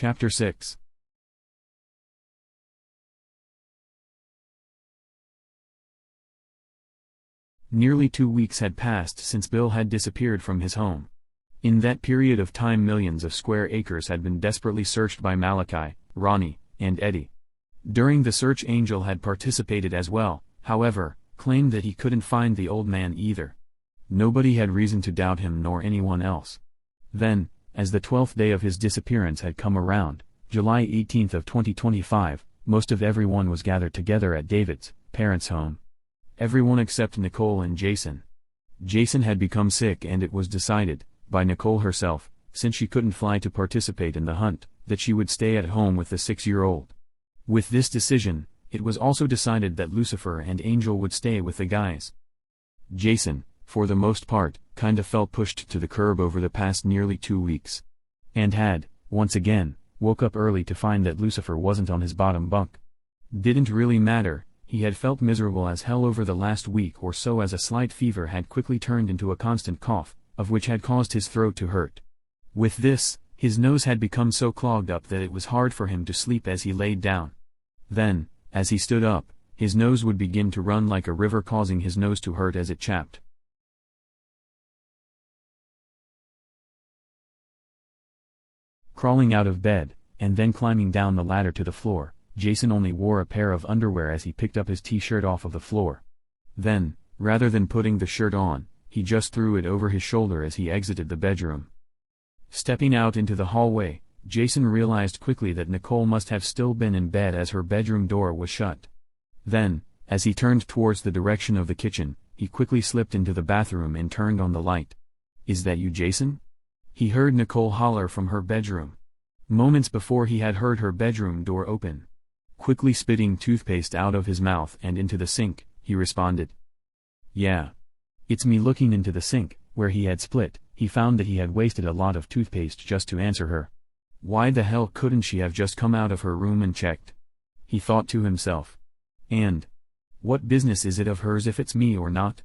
Chapter 6. Nearly 2 weeks had passed since Bill had disappeared from his home. In that period of time millions of square acres had been desperately searched by Malachi, Ronnie, and Eddie. During the search Angel had participated as well, however, claimed that he couldn't find the old man either. Nobody had reason to doubt him nor anyone else. Then, as the 12th day of his disappearance had come around, July 18th of 2025, most of everyone was gathered together at David's parents' home. Everyone except Nicole and Jason. Jason had become sick and it was decided, by Nicole herself, since she couldn't fly to participate in the hunt, that she would stay at home with the 6-year-old. With this decision, it was also decided that Lucifer and Angel would stay with the guys. Jason, for the most part, kinda felt pushed to the curb over the past nearly 2 weeks. And had, once again, woke up early to find that Lucifer wasn't on his bottom bunk. Didn't really matter, he had felt miserable as hell over the last week or so as a slight fever had quickly turned into a constant cough, of which had caused his throat to hurt. With this, his nose had become so clogged up that it was hard for him to sleep as he laid down. Then, as he stood up, his nose would begin to run like a river, causing his nose to hurt as it chapped. Crawling out of bed, and then climbing down the ladder to the floor, Jason only wore a pair of underwear as he picked up his t-shirt off of the floor. Then, rather than putting the shirt on, he just threw it over his shoulder as he exited the bedroom. Stepping out into the hallway, Jason realized quickly that Nicole must have still been in bed as her bedroom door was shut. Then, as he turned towards the direction of the kitchen, he quickly slipped into the bathroom and turned on the light. "Is that you, Jason?" He heard Nicole holler from her bedroom. Moments before he had heard her bedroom door open. Quickly spitting toothpaste out of his mouth and into the sink, he responded. "Yeah. It's me." Looking into the sink, where he had split, he found that he had wasted a lot of toothpaste just to answer her. Why the hell couldn't she have just come out of her room and checked? He thought to himself. And what business is it of hers if it's me or not?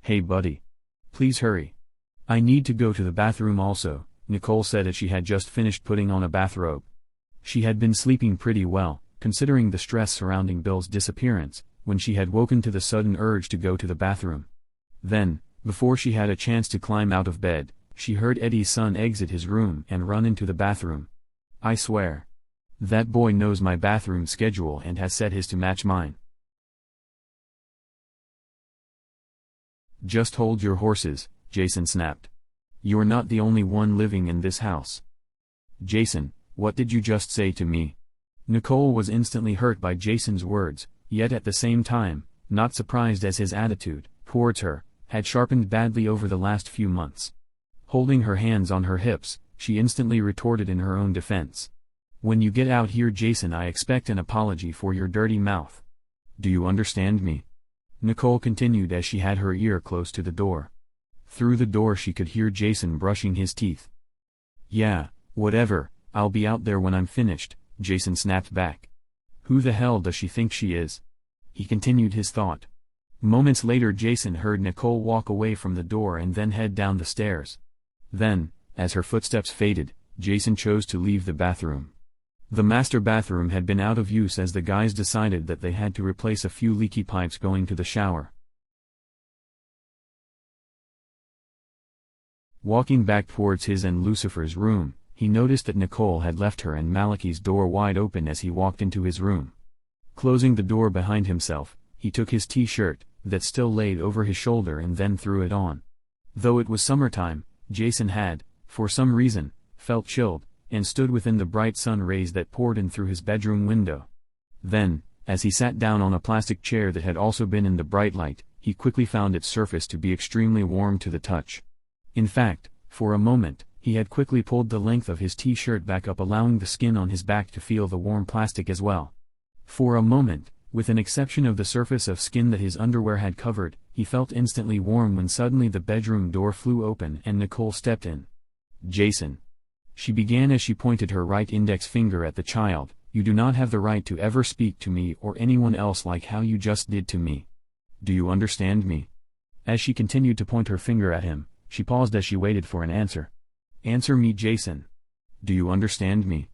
"Hey buddy. Please hurry. I need to go to the bathroom also," Nicole said as she had just finished putting on a bathrobe. She had been sleeping pretty well, considering the stress surrounding Bill's disappearance, when she had woken to the sudden urge to go to the bathroom. Then, before she had a chance to climb out of bed, she heard Eddie's son exit his room and run into the bathroom. "I swear. That boy knows my bathroom schedule and has set his to match mine." "Just hold your horses," Jason snapped. "You're not the only one living in this house." "Jason, what did you just say to me?" Nicole was instantly hurt by Jason's words, yet at the same time, not surprised as his attitude, towards her, had sharpened badly over the last few months. Holding her hands on her hips, she instantly retorted in her own defense. "When you get out here, Jason, I expect an apology for your dirty mouth. Do you understand me?" Nicole continued as she had her ear close to the door. Through the door she could hear Jason brushing his teeth. "Yeah, whatever, I'll be out there when I'm finished," Jason snapped back. "Who the hell does she think she is?" He continued his thought. Moments later Jason heard Nicole walk away from the door and then head down the stairs. Then, as her footsteps faded, Jason chose to leave the bathroom. The master bathroom had been out of use as the guys decided that they had to replace a few leaky pipes going to the shower. Walking back towards his and Lucifer's room, he noticed that Nicole had left her and Malachi's door wide open as he walked into his room. Closing the door behind himself, he took his t-shirt, that still laid over his shoulder, and then threw it on. Though it was summertime, Jason had, for some reason, felt chilled, and stood within the bright sun rays that poured in through his bedroom window. Then, as he sat down on a plastic chair that had also been in the bright light, he quickly found its surface to be extremely warm to the touch. In fact, for a moment, he had quickly pulled the length of his t-shirt back up, allowing the skin on his back to feel the warm plastic as well. For a moment, with an exception of the surface of skin that his underwear had covered, he felt instantly warm when suddenly the bedroom door flew open and Nicole stepped in. "Jason," she began as she pointed her right index finger at the child, "you do not have the right to ever speak to me or anyone else like how you just did to me. Do you understand me?" As she continued to point her finger at him, she paused as she waited for an answer. "Answer me, Jason. Do you understand me?"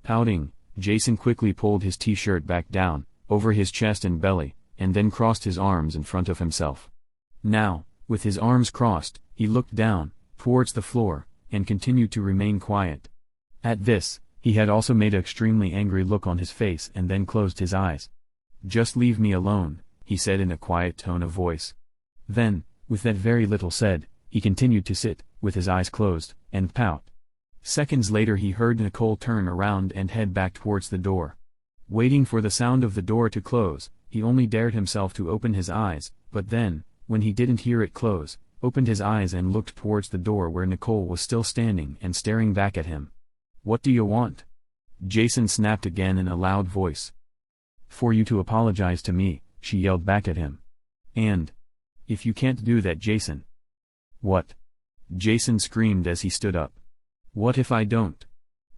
Pouting, Jason quickly pulled his t-shirt back down, over his chest and belly, and then crossed his arms in front of himself. Now, with his arms crossed, he looked down, towards the floor, and continued to remain quiet. At this, he had also made an extremely angry look on his face and then closed his eyes. "Just leave me alone," he said in a quiet tone of voice. Then, with that very little said, he continued to sit, with his eyes closed, and pout. Seconds later he heard Nicole turn around and head back towards the door. Waiting for the sound of the door to close, he only dared himself to open his eyes, but then, when he didn't hear it close, opened his eyes and looked towards the door where Nicole was still standing and staring back at him. "What do you want?" Jason snapped again in a loud voice. "For you to apologize to me," she yelled back at him. "And if you can't do that, Jason." "What?" Jason screamed as he stood up. "What if I don't?"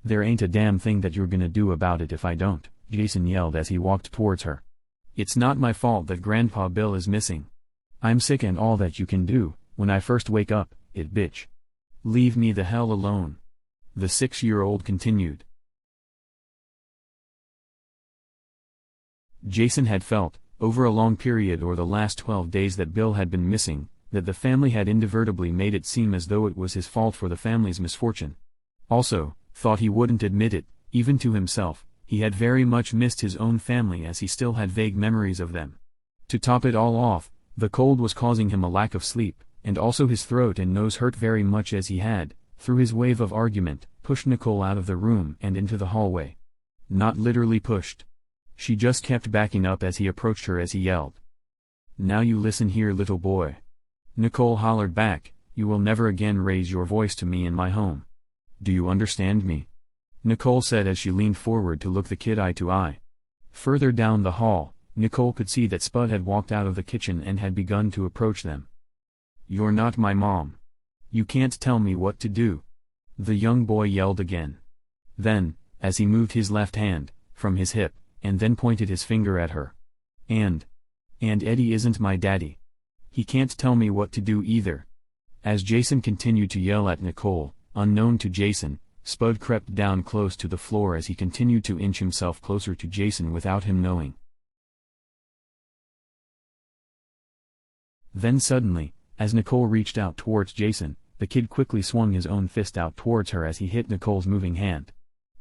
"There ain't a damn thing that you're gonna do about it if I don't," Jason yelled as he walked towards her. "It's not my fault that Grandpa Bill is missing. I'm sick and all that you can do, when I first wake up, it bitch. Leave me the hell alone." The 6-year-old continued. Jason had felt, over a long period or the last 12 days that Bill had been missing, that the family had inadvertently made it seem as though it was his fault for the family's misfortune. Also, thought he wouldn't admit it, even to himself, he had very much missed his own family as he still had vague memories of them. To top it all off, the cold was causing him a lack of sleep, and also his throat and nose hurt very much as he had, through his wave of argument, pushed Nicole out of the room and into the hallway. Not literally pushed. She just kept backing up as he approached her as he yelled. "Now you listen here, little boy." Nicole hollered back, "You will never again raise your voice to me in my home. Do you understand me?" Nicole said as she leaned forward to look the kid eye to eye. Further down the hall, Nicole could see that Spud had walked out of the kitchen and had begun to approach them. "You're not my mom. You can't tell me what to do," the young boy yelled again. Then, as he moved his left hand, from his hip, and then pointed his finger at her. And Eddie isn't my daddy. He can't tell me what to do either." As Jason continued to yell at Nicole, unknown to Jason, Spud crept down close to the floor as he continued to inch himself closer to Jason without him knowing. Then suddenly, as Nicole reached out towards Jason, the kid quickly swung his own fist out towards her as he hit Nicole's moving hand.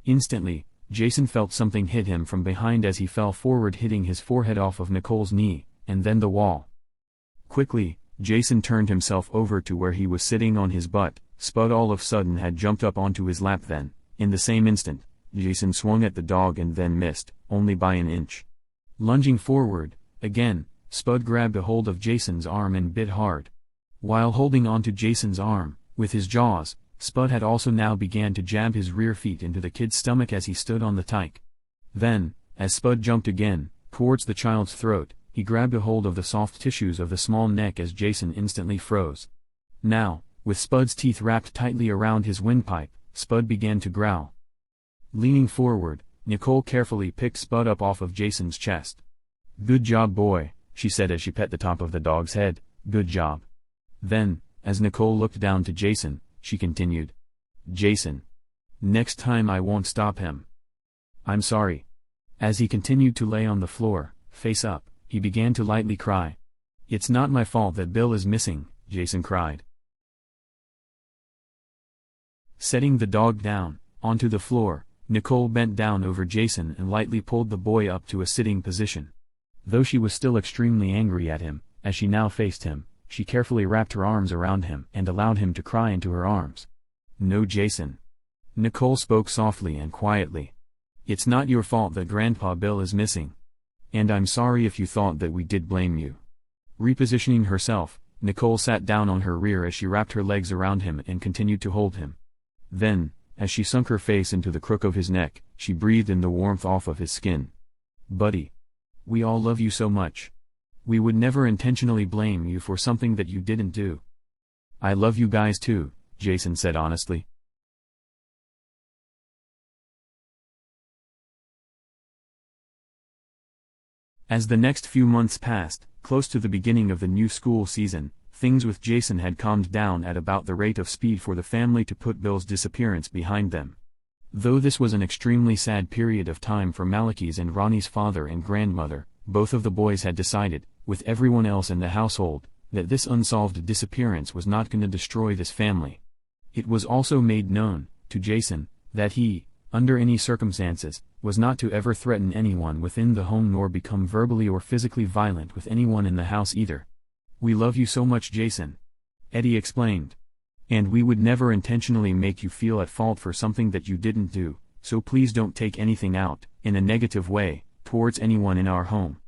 Instantly, Jason felt something hit him from behind as he fell forward, hitting his forehead off of Nicole's knee, and then the wall. Quickly, Jason turned himself over to where he was sitting on his butt. Spud all of a sudden had jumped up onto his lap. Then, in the same instant, Jason swung at the dog and then missed, only by an inch. Lunging forward, again, Spud grabbed a hold of Jason's arm and bit hard. While holding onto Jason's arm, with his jaws, Spud had also now began to jab his rear feet into the kid's stomach as he stood on the tyke. Then, as Spud jumped again, towards the child's throat, he grabbed a hold of the soft tissues of the small neck as Jason instantly froze. Now, with Spud's teeth wrapped tightly around his windpipe, Spud began to growl. Leaning forward, Nicole carefully picked Spud up off of Jason's chest. "Good job, boy," she said as she pet the top of the dog's head, "good job." Then, as Nicole looked down to Jason, she continued. "Jason. Next time I won't stop him. I'm sorry." As he continued to lay on the floor, face up, he began to lightly cry. "It's not my fault that Bill is missing," Jason cried. Setting the dog down, onto the floor, Nicole bent down over Jason and lightly pulled the boy up to a sitting position. Though she was still extremely angry at him, as she now faced him, she carefully wrapped her arms around him and allowed him to cry into her arms. "No, Jason." Nicole spoke softly and quietly. "It's not your fault that Grandpa Bill is missing. And I'm sorry if you thought that we did blame you." Repositioning herself, Nicole sat down on her rear as she wrapped her legs around him and continued to hold him. Then, as she sunk her face into the crook of his neck, she breathed in the warmth off of his skin. "Buddy. We all love you so much. We would never intentionally blame you for something that you didn't do." "I love you guys too," Jason said honestly. As the next few months passed, close to the beginning of the new school season, things with Jason had calmed down at about the rate of speed for the family to put Bill's disappearance behind them. Though this was an extremely sad period of time for Malachi's and Ronnie's father and grandmother, both of the boys had decided, with everyone else in the household, that this unsolved disappearance was not going to destroy this family. It was also made known, to Jason, that he, under any circumstances, was not to ever threaten anyone within the home nor become verbally or physically violent with anyone in the house either. "We love you so much, Jason," Eddie explained. "And we would never intentionally make you feel at fault for something that you didn't do, so please don't take anything out, in a negative way, towards anyone in our home."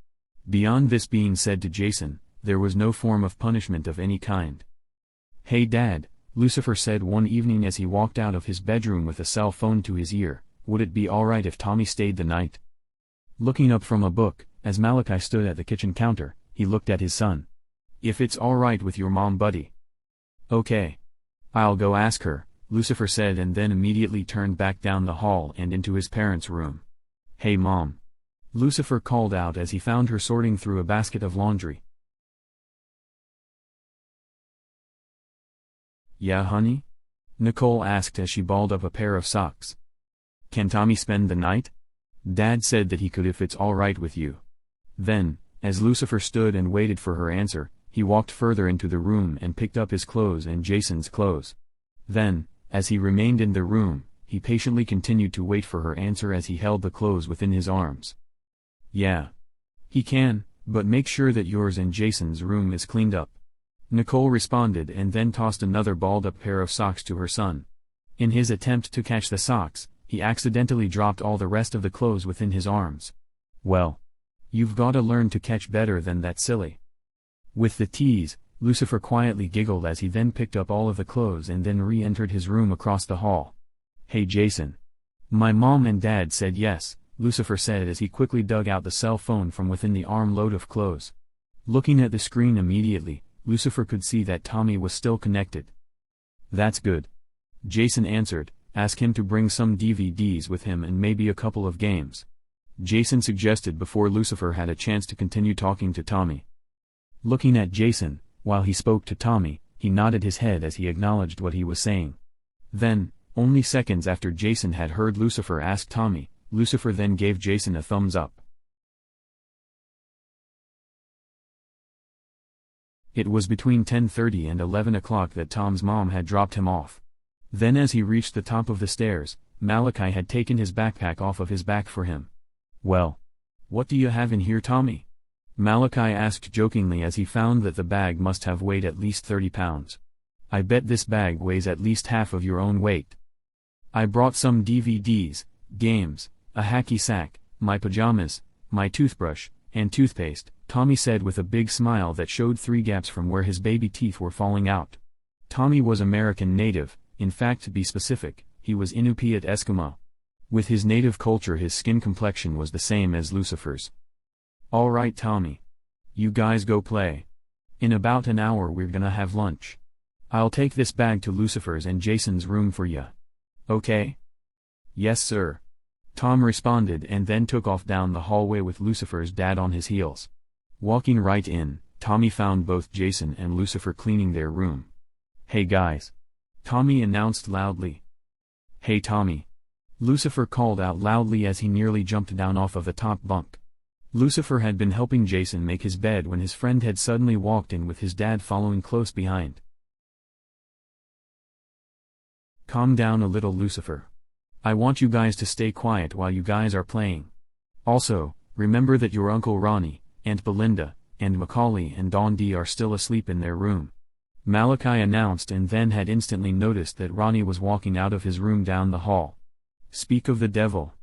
Beyond this being said to Jason, there was no form of punishment of any kind. "Hey Dad," Lucifer said one evening as he walked out of his bedroom with a cell phone to his ear, "would it be alright if Tommy stayed the night?" Looking up from a book, as Malachi stood at the kitchen counter, he looked at his son. "If it's alright with your mom, buddy." "Okay. I'll go ask her," Lucifer said, and then immediately turned back down the hall and into his parents' room. "Hey Mom," Lucifer called out as he found her sorting through a basket of laundry. "Yeah, honey?" Nicole asked as she balled up a pair of socks. "Can Tommy spend the night? Dad said that he could if it's alright with you." Then, as Lucifer stood and waited for her answer, he walked further into the room and picked up his clothes and Jason's clothes. Then, as he remained in the room, he patiently continued to wait for her answer as he held the clothes within his arms. "Yeah. He can, but make sure that yours and Jason's room is cleaned up," Nicole responded, and then tossed another balled-up pair of socks to her son. In his attempt to catch the socks, he accidentally dropped all the rest of the clothes within his arms. "Well, you've gotta learn to catch better than that, silly." With the tease, Lucifer quietly giggled as he then picked up all of the clothes and then re-entered his room across the hall. "Hey Jason." "My mom and dad said yes," Lucifer said as he quickly dug out the cell phone from within the armload of clothes. Looking at the screen immediately, Lucifer could see that Tommy was still connected. "That's good," Jason answered. "Ask him to bring some DVDs with him and maybe a couple of games," Jason suggested before Lucifer had a chance to continue talking to Tommy. Looking at Jason, while he spoke to Tommy, he nodded his head as he acknowledged what he was saying. Then, only seconds after Jason had heard Lucifer ask Tommy, Lucifer then gave Jason a thumbs up. It was between 10:30 and 11 o'clock that Tom's mom had dropped him off. Then as he reached the top of the stairs, Malachi had taken his backpack off of his back for him. "Well, what do you have in here, Tommy?" Malachi asked jokingly as he found that the bag must have weighed at least 30 pounds. "I bet this bag weighs at least half of your own weight." "I brought some DVDs, games, a hacky sack, my pajamas, my toothbrush, and toothpaste," Tommy said with a big smile that showed 3 gaps from where his baby teeth were falling out. Tommy was American native, in fact to be specific, he was Inupiat Eskimo. With his native culture his skin complexion was the same as Lucifer's. "Alright Tommy. You guys go play. In about an hour we're gonna have lunch. I'll take this bag to Lucifer's and Jason's room for ya. Okay?" "Yes sir," Tom responded and then took off down the hallway with Lucifer's dad on his heels. Walking right in, Tommy found both Jason and Lucifer cleaning their room. "Hey guys," Tommy announced loudly. "Hey Tommy," Lucifer called out loudly as he nearly jumped down off of the top bunk. Lucifer had been helping Jason make his bed when his friend had suddenly walked in with his dad following close behind. "Calm down a little, Lucifer. I want you guys to stay quiet while you guys are playing. Also, remember that your Uncle Ronnie, Aunt Belinda, and Macaulay and Don D are still asleep in their room," Malachi announced, and then had instantly noticed that Ronnie was walking out of his room down the hall. Speak of the devil.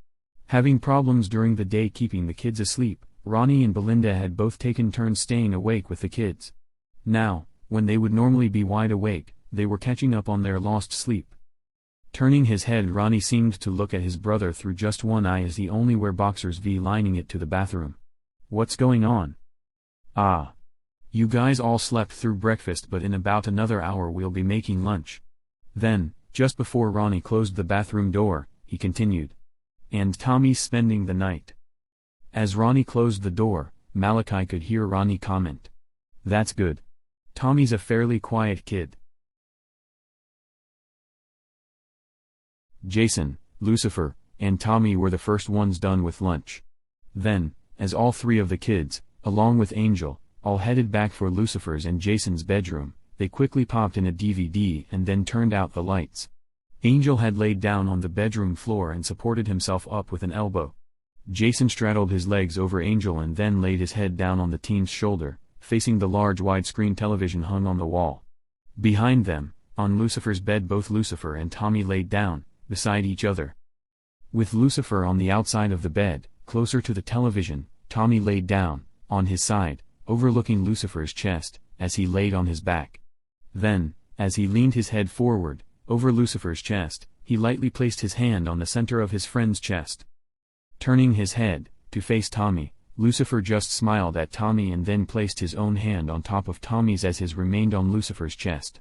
Having problems during the day keeping the kids asleep, Ronnie and Belinda had both taken turns staying awake with the kids. Now, when they would normally be wide awake, they were catching up on their lost sleep. Turning his head, Ronnie seemed to look at his brother through just one eye as he only wear boxers lining it to the bathroom. "What's going on?" "Ah. You guys all slept through breakfast, but in about another hour we'll be making lunch." Then, just before Ronnie closed the bathroom door, he continued. "And Tommy's spending the night." As Ronnie closed the door, Malachi could hear Ronnie comment, "That's good. Tommy's a fairly quiet kid." Jason, Lucifer, and Tommy were the first ones done with lunch. Then, as all three of the kids, along with Angel, all headed back for Lucifer's and Jason's bedroom, they quickly popped in a DVD and then turned out the lights. Angel had laid down on the bedroom floor and supported himself up with an elbow. Jason straddled his legs over Angel and then laid his head down on the teen's shoulder, facing the large widescreen television hung on the wall. Behind them, on Lucifer's bed, both Lucifer and Tommy laid down, beside each other. With Lucifer on the outside of the bed, closer to the television, Tommy laid down, on his side, overlooking Lucifer's chest, as he laid on his back. Then, as he leaned his head forward, over Lucifer's chest, he lightly placed his hand on the center of his friend's chest. Turning his head, to face Tommy, Lucifer just smiled at Tommy and then placed his own hand on top of Tommy's as his remained on Lucifer's chest.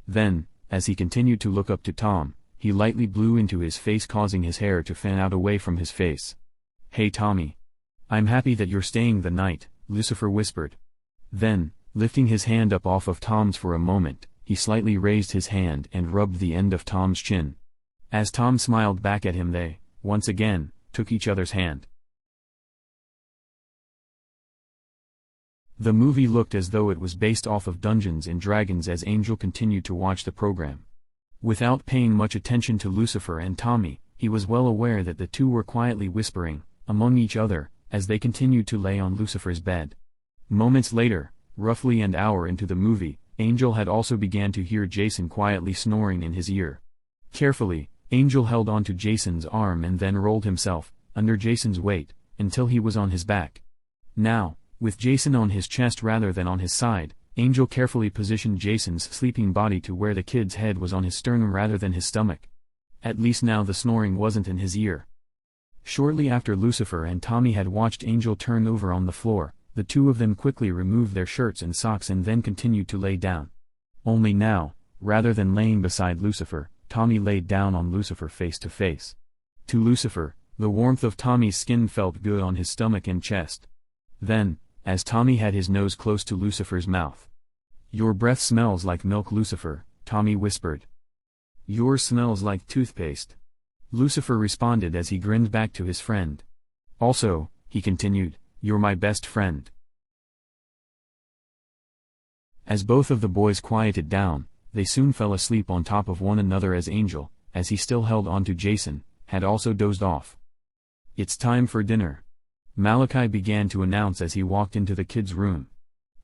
Then, as he continued to look up to Tom, he lightly blew into his face, causing his hair to fan out away from his face. "Hey Tommy. I'm happy that you're staying the night," Lucifer whispered. Then, lifting his hand up off of Tom's for a moment, he slightly raised his hand and rubbed the end of Tom's chin. As Tom smiled back at him, they, once again, took each other's hand. The movie looked as though it was based off of Dungeons & Dragons as Angel continued to watch the program. Without paying much attention to Lucifer and Tommy, he was well aware that the two were quietly whispering, among each other, as they continued to lay on Lucifer's bed. Moments later, roughly an hour into the movie, Angel had also began to hear Jason quietly snoring in his ear. Carefully, Angel held onto Jason's arm and then rolled himself, under Jason's weight, until he was on his back. Now, with Jason on his chest rather than on his side, Angel carefully positioned Jason's sleeping body to where the kid's head was on his sternum rather than his stomach. At least now the snoring wasn't in his ear. Shortly after Lucifer and Tommy had watched Angel turn over on the floor, the two of them quickly removed their shirts and socks and then continued to lay down. Only now, rather than laying beside Lucifer, Tommy laid down on Lucifer face to face. To Lucifer, the warmth of Tommy's skin felt good on his stomach and chest. Then, as Tommy had his nose close to Lucifer's mouth. "Your breath smells like milk, Lucifer," Tommy whispered. "Yours smells like toothpaste," Lucifer responded as he grinned back to his friend. "Also," he continued, "you're my best friend." As both of the boys quieted down, they soon fell asleep on top of one another as Angel, as he still held on to Jason, had also dozed off. "It's time for dinner," Malachi began to announce as he walked into the kids' room.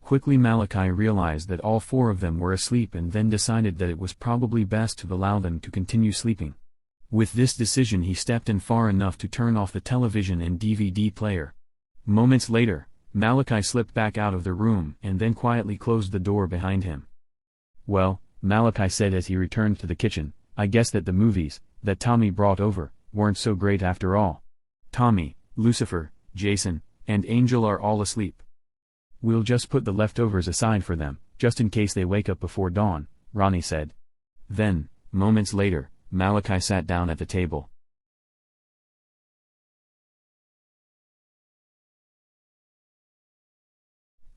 Quickly Malachi realized that all four of them were asleep and then decided that it was probably best to allow them to continue sleeping. With this decision he stepped in far enough to turn off the television and DVD player. Moments later, Malachi slipped back out of the room and then quietly closed the door behind him. "Well," Malachi said as he returned to the kitchen, "I guess that the movies, that Tommy brought over, weren't so great after all. Tommy, Lucifer, Jason, and Angel are all asleep. We'll just put the leftovers aside for them, just in case they wake up before dawn," Ronnie said. Then, moments later, Malachi sat down at the table.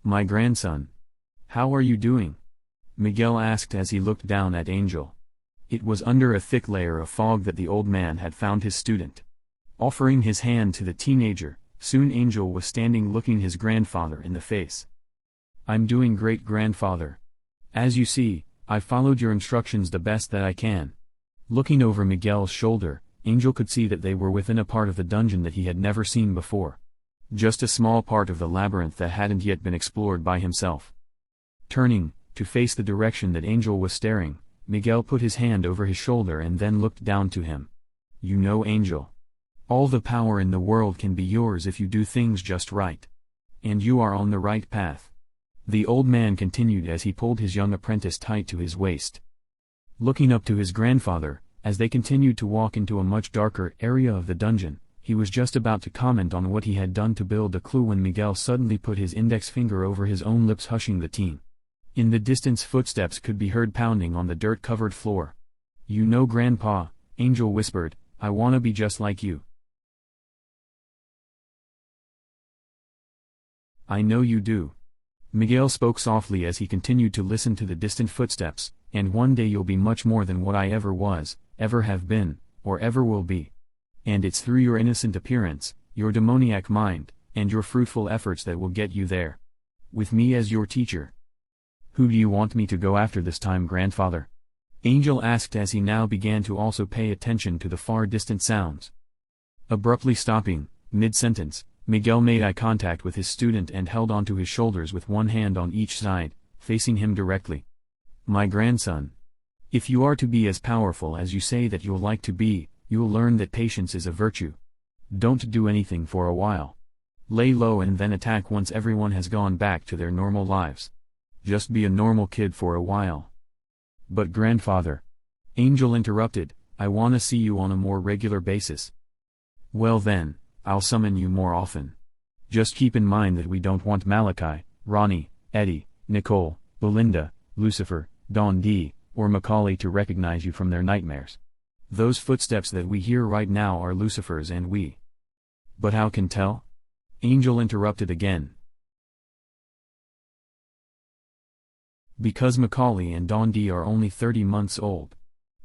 "My grandson. How are you doing?" Miguel asked as he looked down at Angel. It was under a thick layer of fog that the old man had found his student. Offering his hand to the teenager, soon Angel was standing looking his grandfather in the face. "I'm doing great, grandfather. As you see, I followed your instructions the best that I can." Looking over Miguel's shoulder, Angel could see that they were within a part of the dungeon that he had never seen before. Just a small part of the labyrinth that hadn't yet been explored by himself. Turning, to face the direction that Angel was staring, Miguel put his hand over his shoulder and then looked down to him. "You know, Angel, all the power in the world can be yours if you do things just right. And you are on the right path," the old man continued as he pulled his young apprentice tight to his waist. Looking up to his grandfather, as they continued to walk into a much darker area of the dungeon, he was just about to comment on what he had done to build a clue when Miguel suddenly put his index finger over his own lips, hushing the teen. In the distance footsteps could be heard pounding on the dirt-covered floor. "You know, Grandpa," Angel whispered, "I wanna be just like you." "I know you do." Miguel spoke softly as he continued to listen to the distant footsteps, "and one day you'll be much more than what I ever was, ever have been, or ever will be." And it's through your innocent appearance, your demoniac mind, and your fruitful efforts that will get you there. With me as your teacher. Who do you want me to go after this time, grandfather? Angel asked as he now began to also pay attention to the far distant sounds. Abruptly stopping, mid-sentence, Miguel made eye contact with his student and held onto his shoulders with one hand on each side, facing him directly. My grandson. If you are to be as powerful as you say that you'll like to be, you'll learn that patience is a virtue. Don't do anything for a while. Lay low and then attack once everyone has gone back to their normal lives. Just be a normal kid for a while. But grandfather. Angel interrupted, I wanna see you on a more regular basis. Well then, I'll summon you more often. Just keep in mind that we don't want Malachi, Ronnie, Eddie, Nicole, Belinda, Lucifer, Don D, or Macaulay to recognize you from their nightmares. Those footsteps that we hear right now are Lucifer's and we. But how can tell? Angel interrupted again. Because Macaulay and Don D are only 30 months old.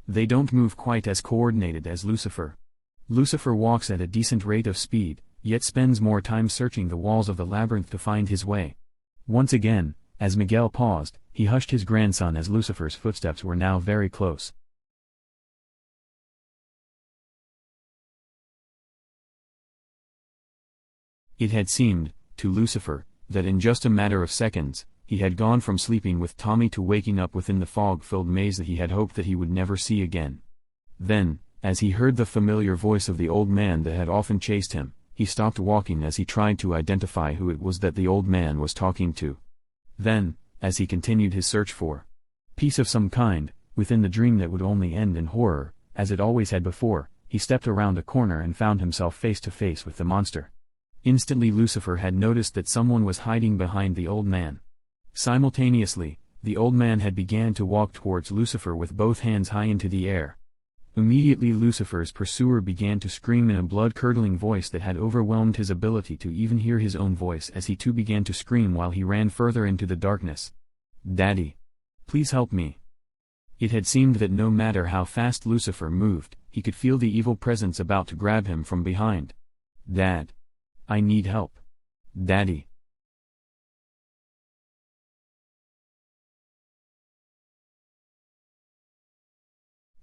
They don't move quite as coordinated as Lucifer. Lucifer walks at a decent rate of speed, yet spends more time searching the walls of the labyrinth to find his way. Once again, as Miguel paused, he hushed his grandson as Lucifer's footsteps were now very close. It had seemed, to Lucifer, that in just a matter of seconds, he had gone from sleeping with Tommy to waking up within the fog-filled maze that he had hoped that he would never see again. Then, as he heard the familiar voice of the old man that had often chased him, he stopped walking as he tried to identify who it was that the old man was talking to. Then, as he continued his search for peace of some kind, within the dream that would only end in horror, as it always had before, he stepped around a corner and found himself face to face with the monster. Instantly Lucifer had noticed that someone was hiding behind the old man. Simultaneously, the old man had began to walk towards Lucifer with both hands high into the air. Immediately Lucifer's pursuer began to scream in a blood-curdling voice that had overwhelmed his ability to even hear his own voice as he too began to scream while he ran further into the darkness. Daddy! Please help me! It had seemed that no matter how fast Lucifer moved, he could feel the evil presence about to grab him from behind. Dad! I need help. Daddy!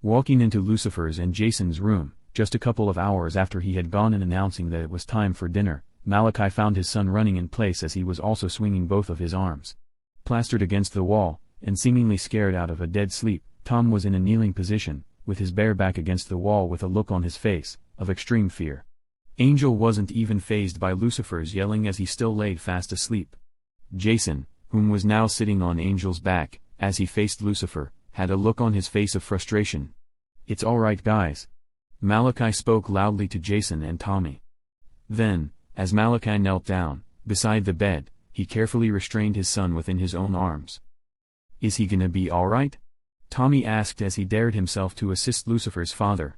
Walking into Lucifer's and Jason's room, just a couple of hours after he had gone and announcing that it was time for dinner, Malachi found his son running in place as he was also swinging both of his arms. Plastered against the wall, and seemingly scared out of a dead sleep, Tom was in a kneeling position, with his bare back against the wall with a look on his face, of extreme fear. Angel wasn't even fazed by Lucifer's yelling as he still laid fast asleep. Jason, whom was now sitting on Angel's back, as he faced Lucifer, had a look on his face of frustration. It's alright guys. Malachi spoke loudly to Jason and Tommy. Then, as Malachi knelt down, beside the bed, he carefully restrained his son within his own arms. Is he gonna be alright? Tommy asked as he dared himself to assist Lucifer's father.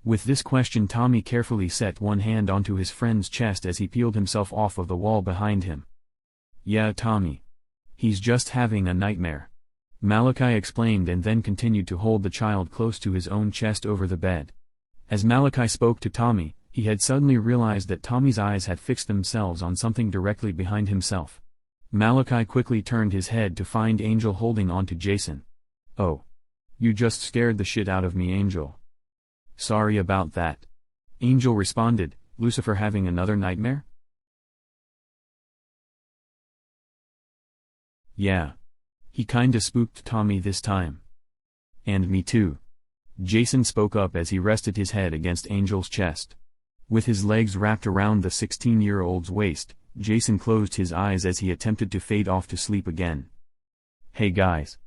With this question Tommy carefully set one hand onto his friend's chest as he peeled himself off of the wall behind him. Yeah Tommy. He's just having a nightmare. Malachi explained and then continued to hold the child close to his own chest over the bed. As Malachi spoke to Tommy, he had suddenly realized that Tommy's eyes had fixed themselves on something directly behind himself. Malachi quickly turned his head to find Angel holding on to Jason. Oh. You just scared the shit out of me, Angel. Sorry about that. Angel responded, Lucifer having another nightmare? Yeah. He kinda spooked Tommy this time. And me too. Jason spoke up as he rested his head against Angel's chest. With his legs wrapped around the 16-year-old's waist, Jason closed his eyes as he attempted to fade off to sleep again. Hey guys.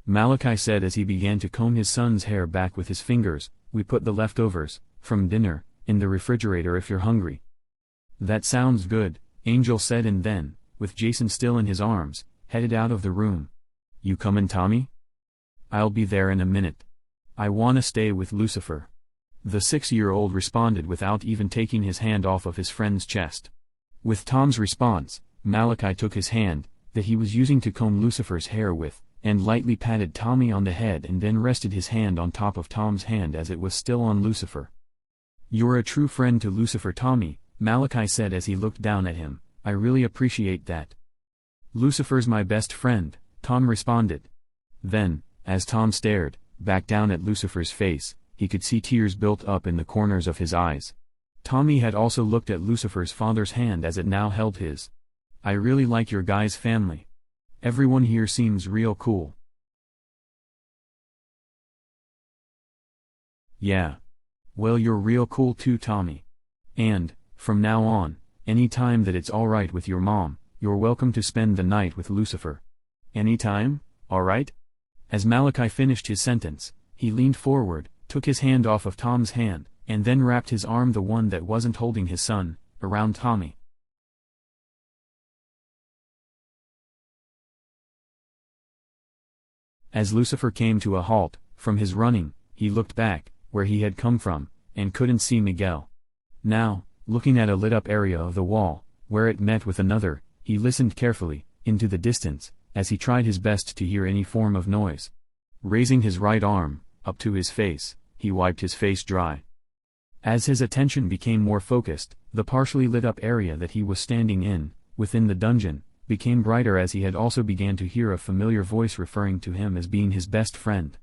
Malachi said as he began to comb his son's hair back with his fingers, we put the leftovers, from dinner, in the refrigerator if you're hungry. That sounds good, Angel said and then, with Jason still in his arms, headed out of the room. You comin', Tommy? I'll be there in a minute. I wanna stay with Lucifer. The 6-year-old responded without even taking his hand off of his friend's chest. With Tom's response, Malachi took his hand, that he was using to comb Lucifer's hair with, and lightly patted Tommy on the head and then rested his hand on top of Tom's hand as it was still on Lucifer. "You're a true friend to Lucifer, Tommy," Malachi said as he looked down at him. "I really appreciate that." "Lucifer's my best friend," Tom responded. Then, as Tom stared back down at Lucifer's face, he could see tears built up in the corners of his eyes. Tommy had also looked at Lucifer's father's hand as it now held his. "I really like your guys' family. Everyone here seems real cool." "Yeah. Well, you're real cool too, Tommy. And, from now on, any time that it's alright with your mom, you're welcome to spend the night with Lucifer." "Anytime, alright?" As Malachi finished his sentence, he leaned forward, took his hand off of Tom's hand, and then wrapped his arm, the one that wasn't holding his son, around Tommy. As Lucifer came to a halt from his running, he looked back, where he had come from, and couldn't see Miguel. Now, looking at a lit-up area of the wall, where it met with another, he listened carefully, into the distance, as he tried his best to hear any form of noise. Raising his right arm, up to his face, he wiped his face dry. As his attention became more focused, the partially lit-up area that he was standing in, within the dungeon, became brighter as he had also began to hear a familiar voice referring to him as being his best friend.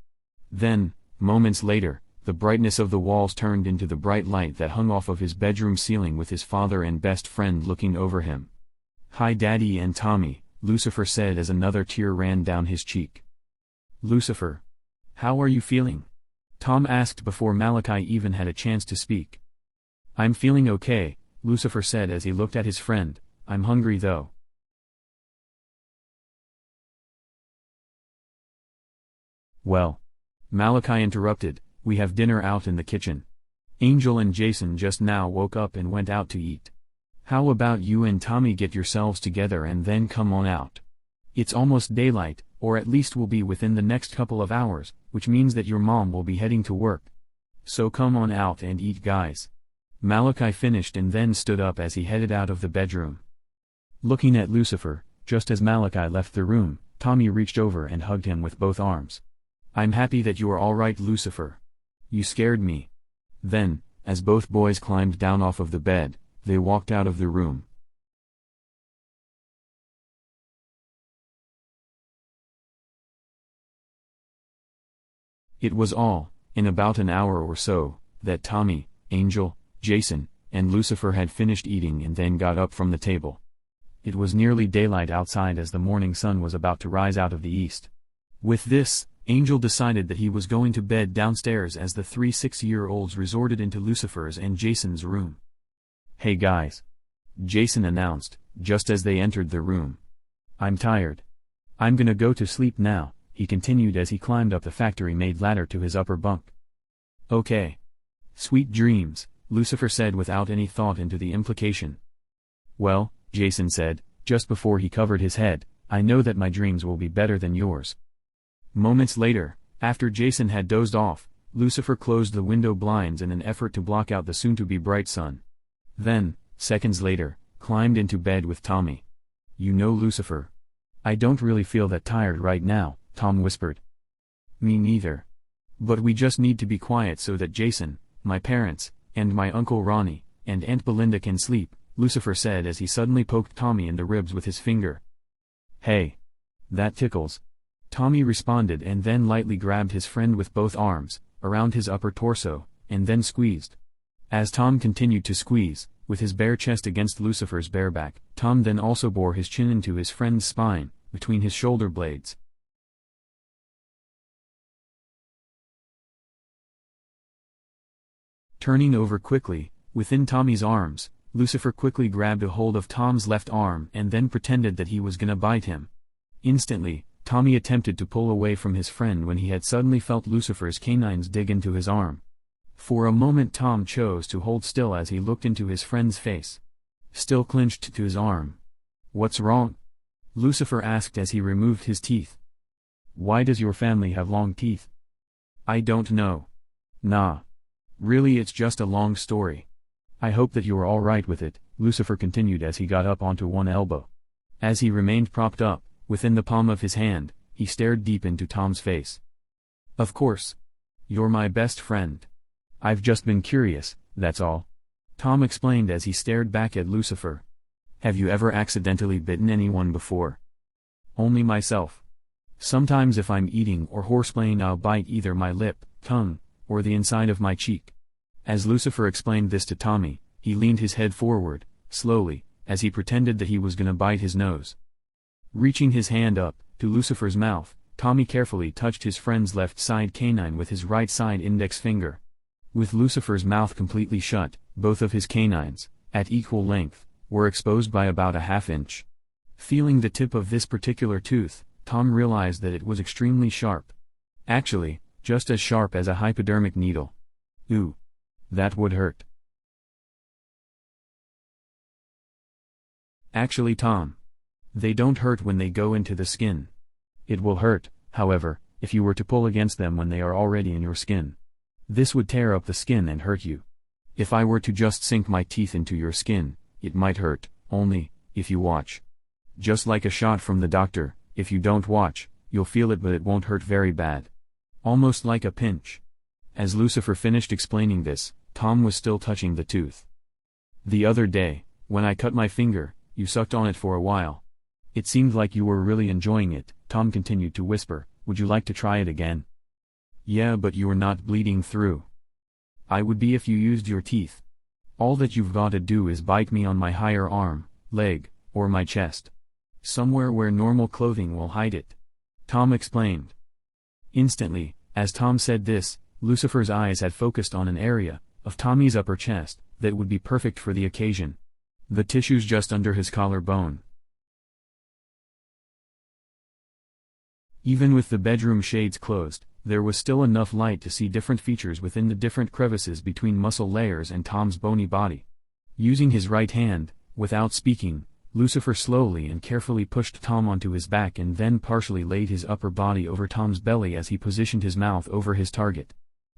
Then, moments later, the brightness of the walls turned into the bright light that hung off of his bedroom ceiling with his father and best friend looking over him. "Hi Daddy and Tommy," Lucifer said as another tear ran down his cheek. "Lucifer. How are you feeling?" Tom asked before Malachi even had a chance to speak. "I'm feeling okay," Lucifer said as he looked at his friend. "I'm hungry though." "Well," Malachi interrupted, "we have dinner out in the kitchen. Angel and Jason just now woke up and went out to eat. How about you and Tommy get yourselves together and then come on out? It's almost daylight, or at least will be within the next couple of hours, which means that your mom will be heading to work. So come on out and eat, guys." Malachi finished and then stood up as he headed out of the bedroom. Looking at Lucifer, just as Malachi left the room, Tommy reached over and hugged him with both arms. "I'm happy that you are alright, Lucifer. You scared me." Then, as both boys climbed down off of the bed, they walked out of the room. It was all, in about an hour or so, that Tommy, Angel, Jason, and Lucifer had finished eating and then got up from the table. It was nearly daylight outside as the morning sun was about to rise out of the east. With this, Angel decided that he was going to bed downstairs as the three 6-year-olds resorted into Lucifer's and Jason's room. "Hey guys," Jason announced, just as they entered the room. "I'm tired. I'm gonna go to sleep now," he continued as he climbed up the factory-made ladder to his upper bunk. "Okay. Sweet dreams," Lucifer said without any thought into the implication. "Well," Jason said, just before he covered his head, "I know that my dreams will be better than yours." Moments later, after Jason had dozed off, Lucifer closed the window blinds in an effort to block out the soon-to-be bright sun. Then, seconds later, climbed into bed with Tommy. "You know, Lucifer, I don't really feel that tired right now," Tom whispered. "Me neither. But we just need to be quiet so that Jason, my parents, and my Uncle Ronnie, and Aunt Belinda can sleep," Lucifer said as he suddenly poked Tommy in the ribs with his finger. "Hey. That tickles," Tommy responded and then lightly grabbed his friend with both arms, around his upper torso, and then squeezed. As Tom continued to squeeze, with his bare chest against Lucifer's bare back, Tom then also bore his chin into his friend's spine, between his shoulder blades. Turning over quickly, within Tommy's arms, Lucifer quickly grabbed a hold of Tom's left arm and then pretended that he was gonna bite him. Instantly, Tommy attempted to pull away from his friend when he had suddenly felt Lucifer's canines dig into his arm. For a moment Tom chose to hold still as he looked into his friend's face. Still clenched to his arm. "What's wrong?" Lucifer asked as he removed his teeth. "Why does your family have long teeth?" "I don't know. Nah. Really, it's just a long story. I hope that you're alright with it," Lucifer continued as he got up onto one elbow. As he remained propped up, within the palm of his hand, he stared deep into Tom's face. "Of course. You're my best friend. I've just been curious," that's all. Tom explained as he stared back at Lucifer. Have you ever accidentally bitten anyone before? Only myself. Sometimes if I'm eating or horseplaying I'll bite either my lip, tongue, or the inside of my cheek. As Lucifer explained this to Tommy, he leaned his head forward, slowly, as he pretended that he was gonna bite his nose. Reaching his hand up to Lucifer's mouth, Tommy carefully touched his friend's left side canine with his right side index finger. With Lucifer's mouth completely shut, both of his canines, at equal length, were exposed by about a half-inch. Feeling the tip of this particular tooth, Tom realized that it was extremely sharp. Actually, just as sharp as a hypodermic needle. Ooh. That would hurt. Actually, Tom. They don't hurt when they go into the skin. It will hurt, however, if you were to pull against them when they are already in your skin. This would tear up the skin and hurt you. If I were to just sink my teeth into your skin, it might hurt, only, if you watch. Just like a shot from the doctor, if you don't watch, you'll feel it but it won't hurt very bad. Almost like a pinch. As Lucifer finished explaining this, Tom was still touching the tooth. The other day, when I cut my finger, you sucked on it for a while. It seemed like you were really enjoying it, Tom continued to whisper. Would you like to try it again? Yeah, but you were not bleeding through. I would be if you used your teeth. All that you've got to do is bite me on my higher arm, leg, or my chest. Somewhere where normal clothing will hide it. Tom explained. Instantly, as Tom said this, Lucifer's eyes had focused on an area of Tommy's upper chest that would be perfect for the occasion. The tissues just under his collarbone. Even with the bedroom shades closed, there was still enough light to see different features within the different crevices between muscle layers and Tom's bony body. Using his right hand, without speaking, Lucifer slowly and carefully pushed Tom onto his back and then partially laid his upper body over Tom's belly as he positioned his mouth over his target.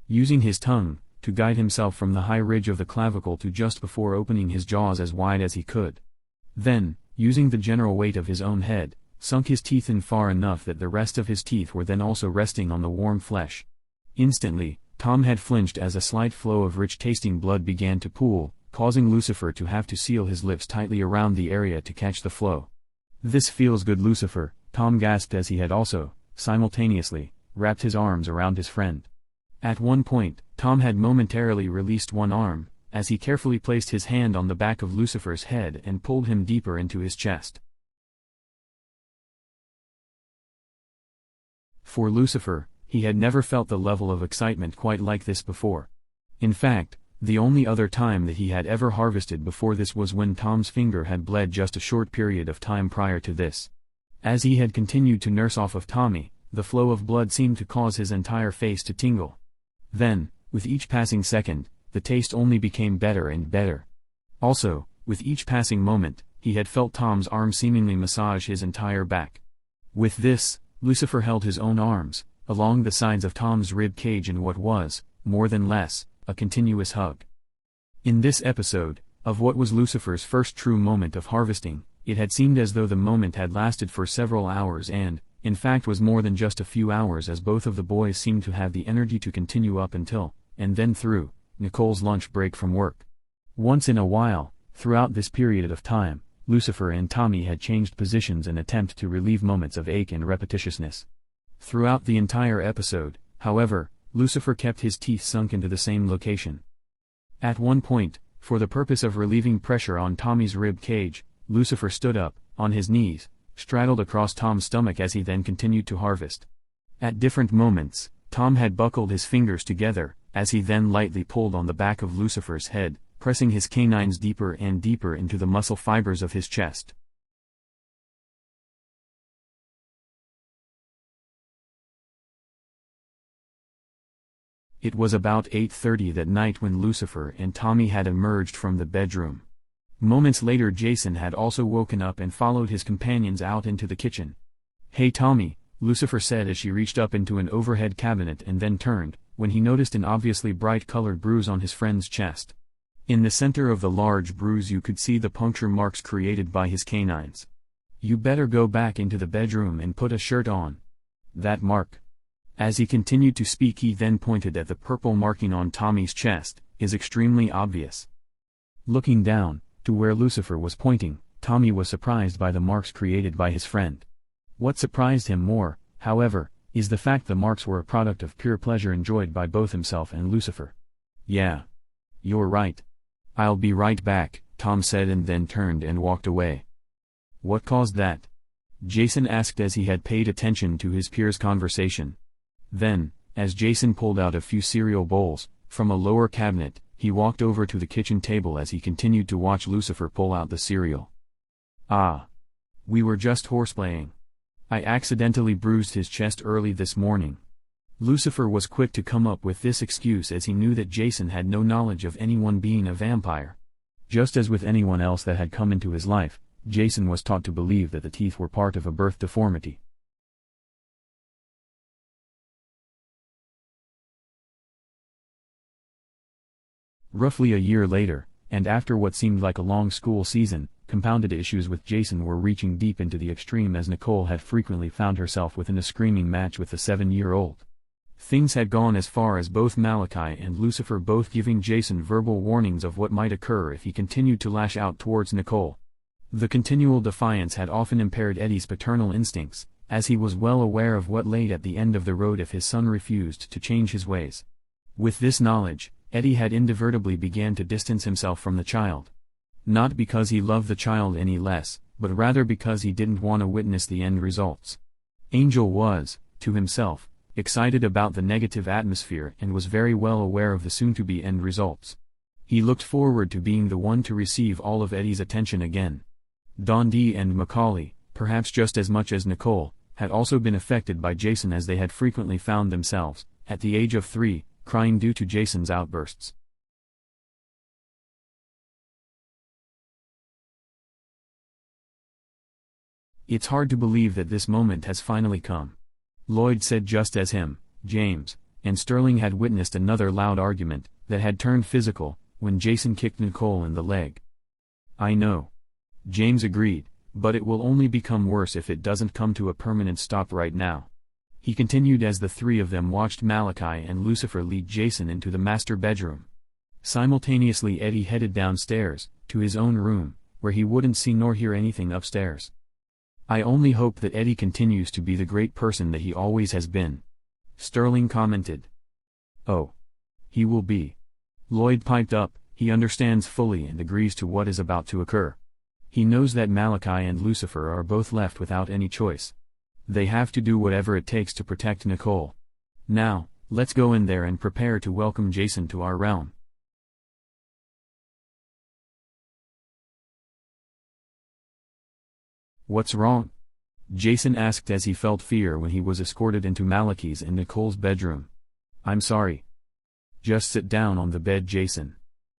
Using his tongue, to guide himself from the high ridge of the clavicle to just before opening his jaws as wide as he could. Then, using the general weight of his own head, sunk his teeth in far enough that the rest of his teeth were then also resting on the warm flesh. Instantly, Tom had flinched as a slight flow of rich-tasting blood began to pool, causing Lucifer to have to seal his lips tightly around the area to catch the flow. This feels good, Lucifer, Tom gasped as he had also, simultaneously, wrapped his arms around his friend. At one point, Tom had momentarily released one arm, as he carefully placed his hand on the back of Lucifer's head and pulled him deeper into his chest. For Lucifer, he had never felt the level of excitement quite like this before. In fact, the only other time that he had ever harvested before this was when Tom's finger had bled just a short period of time prior to this. As he had continued to nurse off of Tommy, the flow of blood seemed to cause his entire face to tingle. Then, with each passing second, the taste only became better and better. Also, with each passing moment, he had felt Tom's arm seemingly massage his entire back. With this, Lucifer held his own arms, along the sides of Tom's rib cage in what was, more than less, a continuous hug. In this episode, of what was Lucifer's first true moment of harvesting, it had seemed as though the moment had lasted for several hours and, in fact, was more than just a few hours, as both of the boys seemed to have the energy to continue up until, and then through, Nicole's lunch break from work. Once in a while, throughout this period of time, Lucifer and Tommy had changed positions in an attempt to relieve moments of ache and repetitiousness. Throughout the entire episode, however, Lucifer kept his teeth sunk into the same location. At one point, for the purpose of relieving pressure on Tommy's rib cage, Lucifer stood up, on his knees, straddled across Tom's stomach as he then continued to harvest. At different moments, Tom had buckled his fingers together, as he then lightly pulled on the back of Lucifer's head, pressing his canines deeper and deeper into the muscle fibers of his chest. It was about 8:30 that night when Lucifer and Tommy had emerged from the bedroom. Moments later, Jason had also woken up and followed his companions out into the kitchen. "Hey Tommy," Lucifer said as she reached up into an overhead cabinet and then turned, when he noticed an obviously bright-colored bruise on his friend's chest. In the center of the large bruise you could see the puncture marks created by his canines. "You better go back into the bedroom and put a shirt on. That mark. As he continued to speak, he then pointed at the purple marking on Tommy's chest, is extremely obvious. Looking down, to where Lucifer was pointing, Tommy was surprised by the marks created by his friend. What surprised him more, however, is the fact the marks were a product of pure pleasure enjoyed by both himself and Lucifer. Yeah. You're right. I'll be right back, Tom said and then turned and walked away. What caused that? Jason asked as he had paid attention to his peers' conversation. Then, as Jason pulled out a few cereal bowls from a lower cabinet, he walked over to the kitchen table as he continued to watch Lucifer pull out the cereal. Ah. We were just horseplaying. I accidentally bruised his chest early this morning. Lucifer was quick to come up with this excuse as he knew that Jason had no knowledge of anyone being a vampire. Just as with anyone else that had come into his life, Jason was taught to believe that the teeth were part of a birth deformity. Roughly a year later, and after what seemed like a long school season, compounded issues with Jason were reaching deep into the extreme as Nicole had frequently found herself within a screaming match with the 7-year-old. Things had gone as far as both Malachi and Lucifer both giving Jason verbal warnings of what might occur if he continued to lash out towards Nicole. The continual defiance had often impaired Eddie's paternal instincts, as he was well aware of what lay at the end of the road if his son refused to change his ways. With this knowledge, Eddie had inadvertently began to distance himself from the child. Not because he loved the child any less, but rather because he didn't want to witness the end results. Angel was, to himself, excited about the negative atmosphere and was very well aware of the soon-to-be end results. He looked forward to being the one to receive all of Eddie's attention again. Dundee and Macaulay, perhaps just as much as Nicole, had also been affected by Jason as they had frequently found themselves, at the age of 3, crying due to Jason's outbursts. It's hard to believe that this moment has finally come. Lloyd said just as him, James, and Sterling had witnessed another loud argument, that had turned physical, when Jason kicked Nicole in the leg. I know. James agreed, but it will only become worse if it doesn't come to a permanent stop right now. He continued as the three of them watched Malachi and Lucifer lead Jason into the master bedroom. Simultaneously Eddie headed downstairs, to his own room, where he wouldn't see nor hear anything upstairs. I only hope that Eddie continues to be the great person that he always has been. Sterling commented. Oh. He will be. Lloyd piped up, he understands fully and agrees to what is about to occur. He knows that Malachi and Lucifer are both left without any choice. They have to do whatever it takes to protect Nicole. Now, let's go in there and prepare to welcome Jason to our realm. What's wrong? Jason asked as he felt fear when he was escorted into Malachi's and Nicole's bedroom. I'm sorry. Just sit down on the bed, Jason.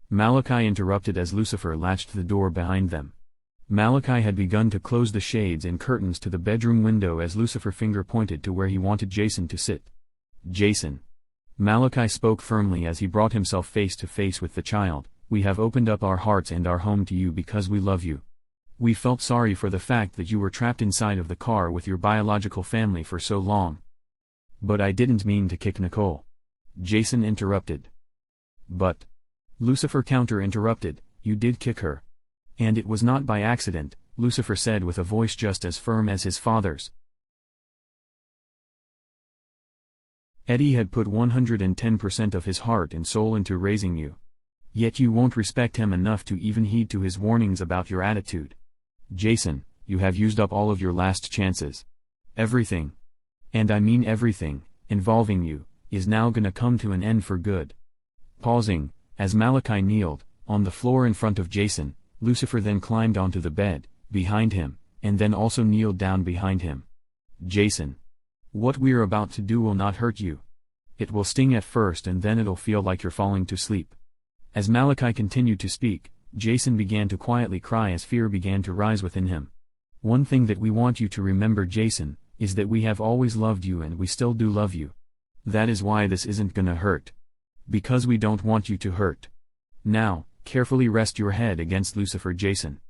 Malachi interrupted as Lucifer latched the door behind them. Malachi had begun to close the shades and curtains to the bedroom window as Lucifer finger pointed to where he wanted Jason to sit. Jason. Malachi spoke firmly as he brought himself face to face with the child, we have opened up our hearts and our home to you because we love you. We felt sorry for the fact that you were trapped inside of the car with your biological family for so long. But I didn't mean to kick Nicole. Jason interrupted. But. Lucifer counter-interrupted, you did kick her. And it was not by accident, Lucifer said with a voice just as firm as his father's. Eddie had put 110% of his heart and soul into raising you. Yet you won't respect him enough to even heed to his warnings about your attitude. Jason, you have used up all of your last chances. Everything. And I mean everything, involving you, is now gonna come to an end for good. Pausing, as Malachi kneeled, on the floor in front of Jason, Lucifer then climbed onto the bed, behind him, and then also kneeled down behind him. Jason. What we're about to do will not hurt you. It will sting at first and then it'll feel like you're falling to sleep. As Malachi continued to speak, Jason began to quietly cry as fear began to rise within him. One thing that we want you to remember, Jason, is that we have always loved you and we still do love you. That is why this isn't gonna hurt. Because we don't want you to hurt. Now, carefully rest your head against Lucifer, Jason.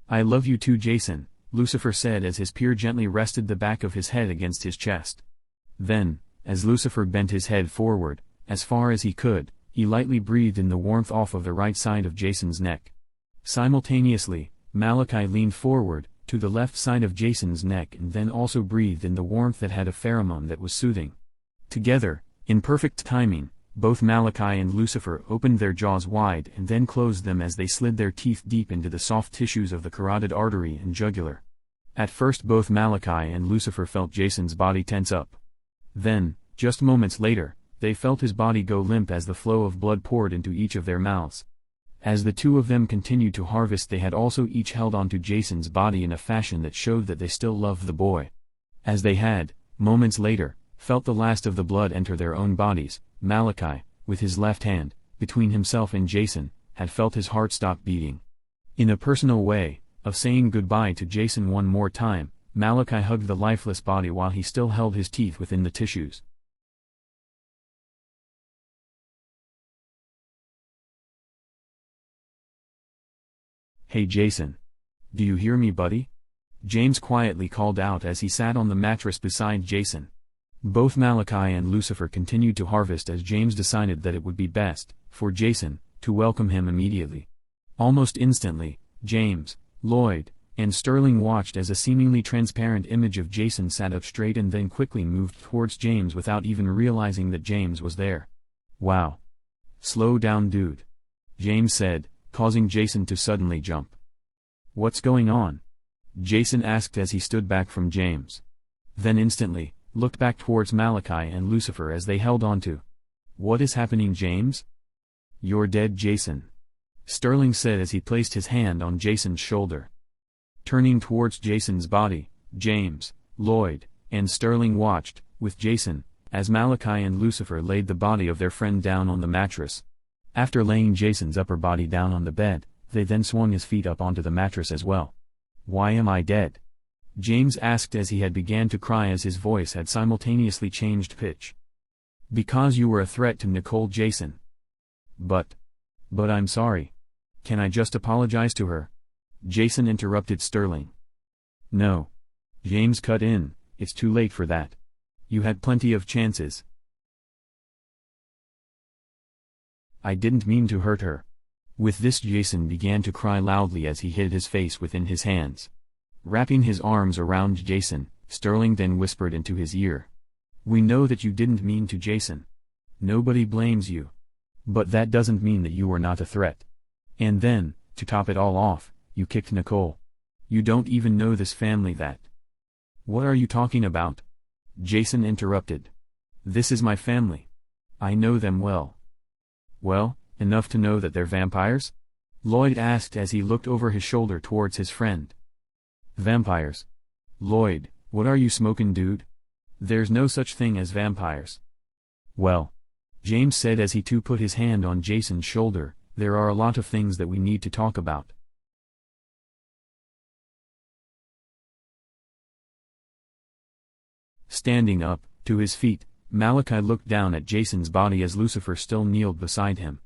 I love you too, Jason, Lucifer said as his peer gently rested the back of his head against his chest. Then, as Lucifer bent his head forward, as far as he could, he lightly breathed in the warmth off of the right side of Jason's neck. Simultaneously, Malachi leaned forward, to the left side of Jason's neck and then also breathed in the warmth that had a pheromone that was soothing. Together, in perfect timing, both Malachi and Lucifer opened their jaws wide and then closed them as they slid their teeth deep into the soft tissues of the carotid artery and jugular. At first both Malachi and Lucifer felt Jason's body tense up. Then, just moments later, they felt his body go limp as the flow of blood poured into each of their mouths. As the two of them continued to harvest, they had also each held onto Jason's body in a fashion that showed that they still loved the boy. As they had, moments later, felt the last of the blood enter their own bodies, Malachi, with his left hand, between himself and Jason, had felt his heart stop beating. In a personal way, of saying goodbye to Jason one more time, Malachi hugged the lifeless body while he still held his teeth within the tissues. "Hey Jason. Do you hear me, buddy?" James quietly called out as he sat on the mattress beside Jason. Both Malachi and Lucifer continued to harvest as James decided that it would be best, for Jason, to welcome him immediately. Almost instantly, James, Lloyd, and Sterling watched as a seemingly transparent image of Jason sat up straight and then quickly moved towards James without even realizing that James was there. "Wow. Slow down, dude," James said, causing Jason to suddenly jump. "What's going on?" Jason asked as he stood back from James. Then instantly, looked back towards Malachi and Lucifer as they held on to. "What is happening, James?" "You're dead, Jason," Sterling said as he placed his hand on Jason's shoulder. Turning towards Jason's body, James, Lloyd, and Sterling watched, with Jason, as Malachi and Lucifer laid the body of their friend down on the mattress. After laying Jason's upper body down on the bed, they then swung his feet up onto the mattress as well. "Why am I dead?" James asked as he had began to cry as his voice had simultaneously changed pitch. "Because you were a threat to Nicole, Jason." But I'm sorry. Can I just apologize to her?" Jason interrupted Sterling. "No." James cut in, "It's too late for that. You had plenty of chances." "I didn't mean to hurt her." With this, Jason began to cry loudly as he hid his face within his hands. Wrapping his arms around Jason, Sterling then whispered into his ear. "We know that you didn't mean to, Jason. Nobody blames you. But that doesn't mean that you were not a threat. And then, to top it all off, you kicked Nicole. You don't even know this family that." "What are you talking about?" Jason interrupted. "This is my family. I know them well." "Well, enough to know that they're vampires?" Lloyd asked as he looked over his shoulder towards his friend. "Vampires? Lloyd, what are you smoking, dude? There's no such thing as vampires." "Well," James said as he too put his hand on Jason's shoulder, "there are a lot of things that we need to talk about." Standing up, to his feet, Malachi looked down at Jason's body as Lucifer still kneeled beside him.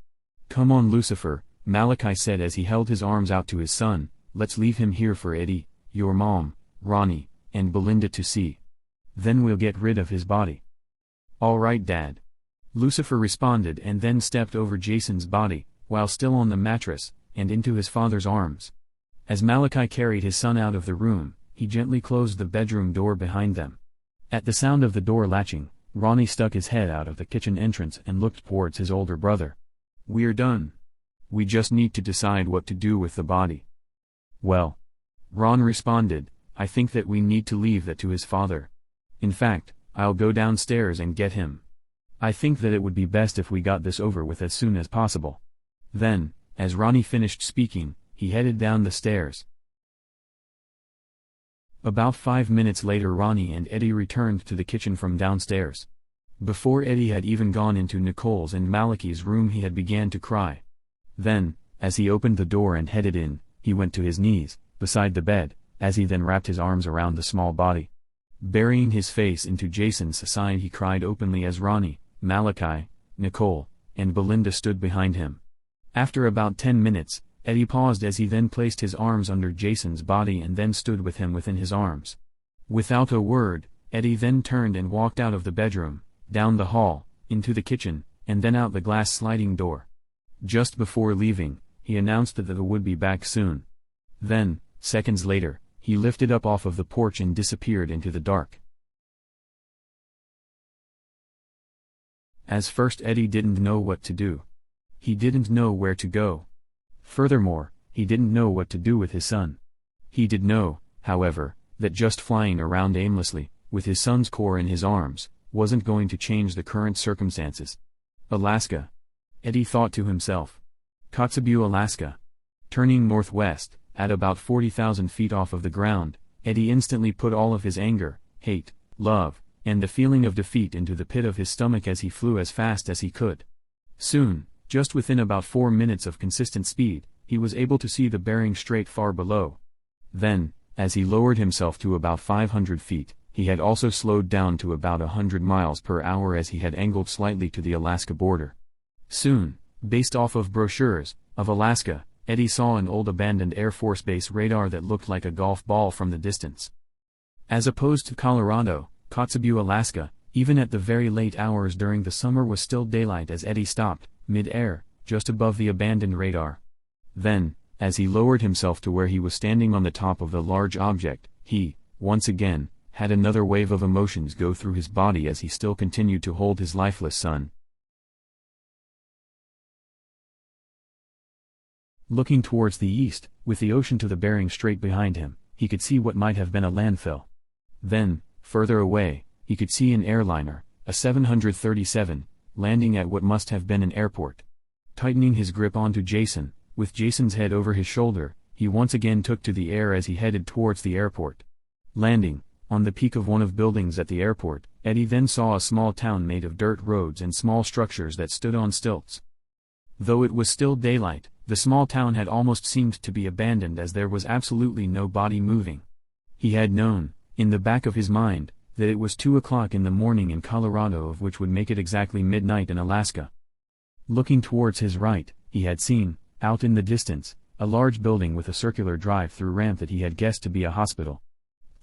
"Come on, Lucifer," Malachi said as he held his arms out to his son, "let's leave him here for Eddie, your mom, Ronnie, and Belinda to see. Then we'll get rid of his body." "All right, Dad," Lucifer responded and then stepped over Jason's body, while still on the mattress, and into his father's arms. As Malachi carried his son out of the room, he gently closed the bedroom door behind them. At the sound of the door latching, Ronnie stuck his head out of the kitchen entrance and looked towards his older brother. "We're done. We just need to decide what to do with the body." "Well," Ron responded, "I think that we need to leave that to his father. In fact, I'll go downstairs and get him. I think that it would be best if we got this over with as soon as possible." Then, as Ronnie finished speaking, he headed down the stairs. About 5 minutes later, Ronnie and Eddie returned to the kitchen from downstairs. Before Eddie had even gone into Nicole's and Malachi's room, he had began to cry. Then, as he opened the door and headed in, he went to his knees, beside the bed, as he then wrapped his arms around the small body. Burying his face into Jason's side, he cried openly as Ronnie, Malachi, Nicole, and Belinda stood behind him. After about 10 minutes, Eddie paused as he then placed his arms under Jason's body and then stood with him within his arms. Without a word, Eddie then turned and walked out of the bedroom, down the hall, into the kitchen, and then out the glass sliding door. Just before leaving, he announced that they would be back soon. Then, seconds later, he lifted up off of the porch and disappeared into the dark. As first Eddie didn't know what to do. He didn't know where to go. Furthermore, he didn't know what to do with his son. He did know, however, that just flying around aimlessly, with his son's core in his arms, wasn't going to change the current circumstances. Alaska. Eddie thought to himself. Kotzebue, Alaska. Turning northwest, at about 40,000 feet off of the ground, Eddie instantly put all of his anger, hate, love, and the feeling of defeat into the pit of his stomach as he flew as fast as he could. Soon, just within about 4 minutes of consistent speed, he was able to see the Bering Strait far below. Then, as he lowered himself to about 500 feet, he had also slowed down to about 100 miles per hour as he had angled slightly to the Alaska border. Soon, based off of brochures of Alaska, Eddie saw an old abandoned Air Force Base radar that looked like a golf ball from the distance. As opposed to Colorado, Kotzebue, Alaska, even at the very late hours during the summer was still daylight as Eddie stopped, mid-air, just above the abandoned radar. Then, as he lowered himself to where he was standing on the top of the large object, he, once again, had another wave of emotions go through his body as he still continued to hold his lifeless son. Looking towards the east, with the ocean to the Bering Strait behind him, he could see what might have been a landfill. Then, further away, he could see an airliner, a 737, landing at what must have been an airport. Tightening his grip onto Jason, with Jason's head over his shoulder, he once again took to the air as he headed towards the airport. Landing on the peak of one of buildings at the airport, Eddie then saw a small town made of dirt roads and small structures that stood on stilts. Though it was still daylight, the small town had almost seemed to be abandoned as there was absolutely no body moving. He had known, in the back of his mind, that it was 2 o'clock in the morning in Colorado, of which would make it exactly midnight in Alaska. Looking towards his right, he had seen, out in the distance, a large building with a circular drive-through ramp that he had guessed to be a hospital.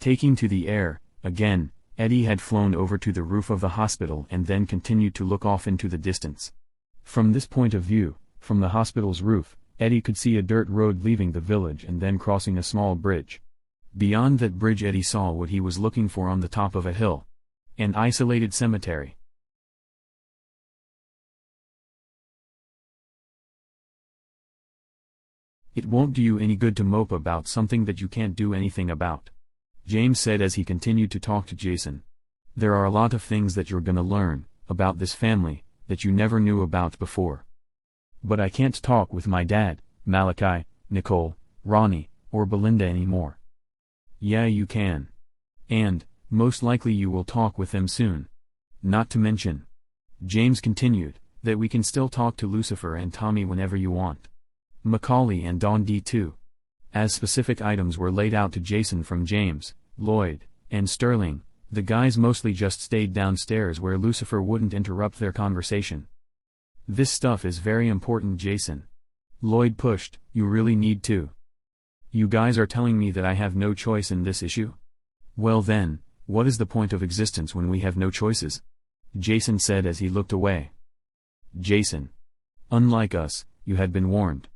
Taking to the air, again, Eddie had flown over to the roof of the hospital and then continued to look off into the distance. From this point of view, from the hospital's roof, Eddie could see a dirt road leaving the village and then crossing a small bridge. Beyond that bridge Eddie saw what he was looking for on the top of a hill. An isolated cemetery. It won't do you any good to mope about something that you can't do anything about, James said as he continued to talk to Jason. There are a lot of things that you're gonna learn about this family that you never knew about before. But I can't talk with my dad, Malachi, Nicole, Ronnie, or Belinda anymore. Yeah, you can. And, most likely you will talk with them soon. Not to mention, James continued, that we can still talk to Lucifer and Tommy whenever you want. Macaulay and Don D too. As specific items were laid out to Jason from James, Lloyd, and Sterling, the guys mostly just stayed downstairs where Lucifer wouldn't interrupt their conversation. This stuff is very important, Jason. Lloyd pushed, you really need to. You guys are telling me that I have no choice in this issue? Well then, what is the point of existence when we have no choices? Jason said as he looked away. Jason. Unlike us, you had been warned.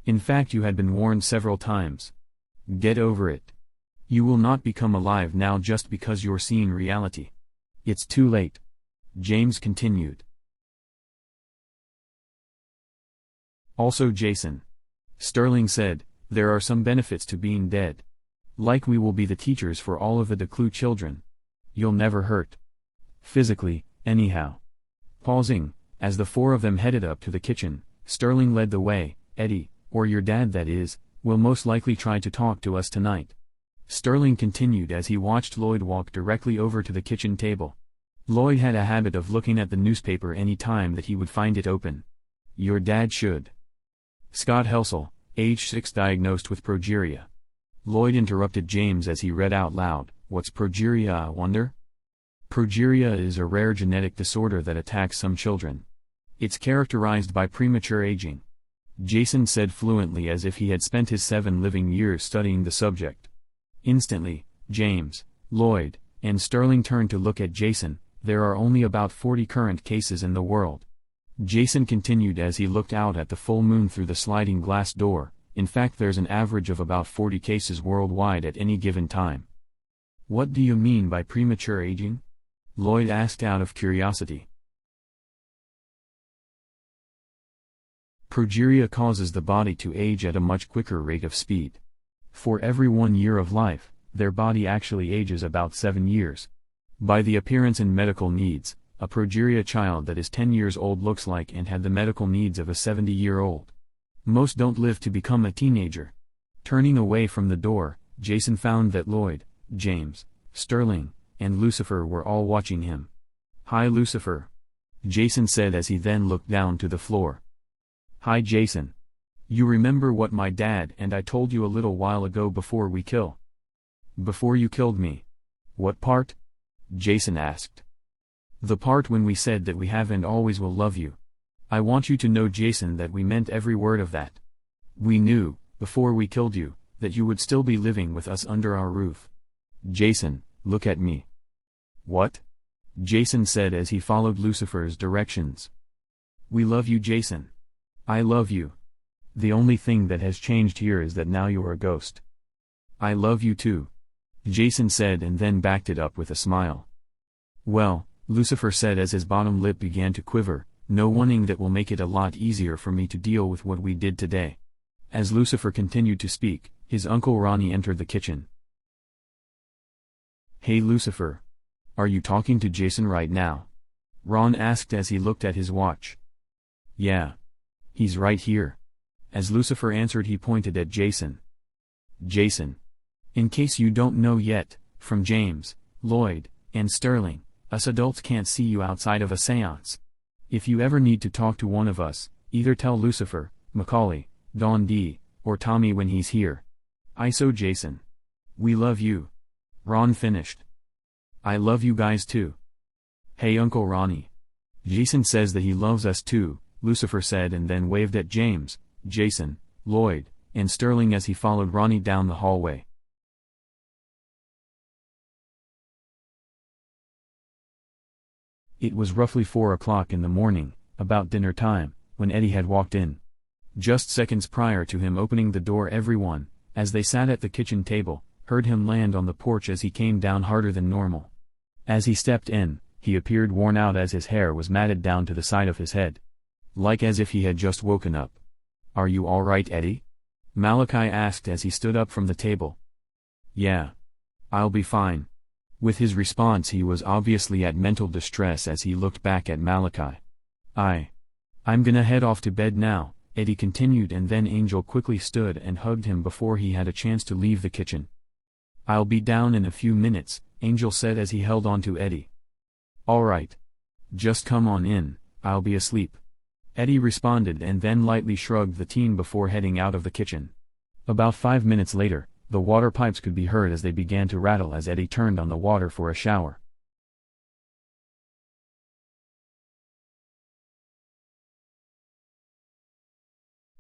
In fact, you had been warned several times. Get over it. You will not become alive now just because you're seeing reality. It's too late. James continued. Also, Jason. Sterling said, there are some benefits to being dead. Like we will be the teachers for all of the Declue children. You'll never hurt. Physically, anyhow. Pausing, as the four of them headed up to the kitchen, Sterling led the way. Eddie, or your dad that is, will most likely try to talk to us tonight. Sterling continued as he watched Lloyd walk directly over to the kitchen table. Lloyd had a habit of looking at the newspaper any time that he would find it open. Your dad should. Scott Helsel, age 6, diagnosed with progeria. Lloyd interrupted James as he read out loud, what's progeria, I wonder? Progeria is a rare genetic disorder that attacks some children. It's characterized by premature aging. Jason said fluently as if he had spent his 7 living years studying the subject. Instantly, James, Lloyd, and Sterling turned to look at Jason. There are only about 40 current cases in the world. Jason continued as he looked out at the full moon through the sliding glass door. In fact, there's an average of about 40 cases worldwide at any given time. What do you mean by premature aging? Lloyd asked out of curiosity. Progeria causes the body to age at a much quicker rate of speed. For every 1 year of life, their body actually ages about 7 years. By the appearance and medical needs, a progeria child that is 10 years old looks like and had the medical needs of a 70-year-old. Most don't live to become a teenager. Turning away from the door, Jason found that Lloyd, James, Sterling, and Lucifer were all watching him. "Hi Lucifer," Jason said as he then looked down to the floor. "Hi Jason. You remember what my dad and I told you a little while ago before you killed me? What part?" Jason asked. "The part when we said that we have and always will love you. I want you to know, Jason, that we meant every word of that. We knew, before we killed you, that you would still be living with us under our roof." "Jason, look at me." "What?" Jason said as he followed Lucifer's directions. "We love you, Jason. I love you. The only thing that has changed here is that now you're a ghost." "I love you too," Jason said and then backed it up with a smile. "Well," Lucifer said as his bottom lip began to quiver, "no warning that will make it a lot easier for me to deal with what we did today." As Lucifer continued to speak, his uncle Ronnie entered the kitchen. "Hey Lucifer. Are you talking to Jason right now?" Ron asked as he looked at his watch. "Yeah. He's right here." As Lucifer answered, he pointed at Jason. "Jason. In case you don't know yet, from James, Lloyd, and Sterling, us adults can't see you outside of a seance. If you ever need to talk to one of us, either tell Lucifer, Macaulay, Don D, or Tommy when he's here. ISO Jason. We love you." Ron finished. "I love you guys too." "Hey Uncle Ronnie. Jason says that he loves us too," Lucifer said and then waved at James, Jason, Lloyd, and Sterling as he followed Ronnie down the hallway. It was roughly 4 o'clock in the morning, about dinner time, when Eddie had walked in. Just seconds prior to him opening the door, everyone, as they sat at the kitchen table, heard him land on the porch as he came down harder than normal. As he stepped in, he appeared worn out as his hair was matted down to the side of his head. Like as if he had just woken up. "Are you all right, Eddie?" Malachi asked as he stood up from the table. "Yeah. I'll be fine." With his response, he was obviously at mental distress as he looked back at Malachi. I'm gonna head off to bed now," Eddie continued, and then Angel quickly stood and hugged him before he had a chance to leave the kitchen. "I'll be down in a few minutes," Angel said as he held on to Eddie. "All right. Just come on in, I'll be asleep," Eddie responded and then lightly shrugged the teen before heading out of the kitchen. About 5 minutes later, the water pipes could be heard as they began to rattle as Eddie turned on the water for a shower.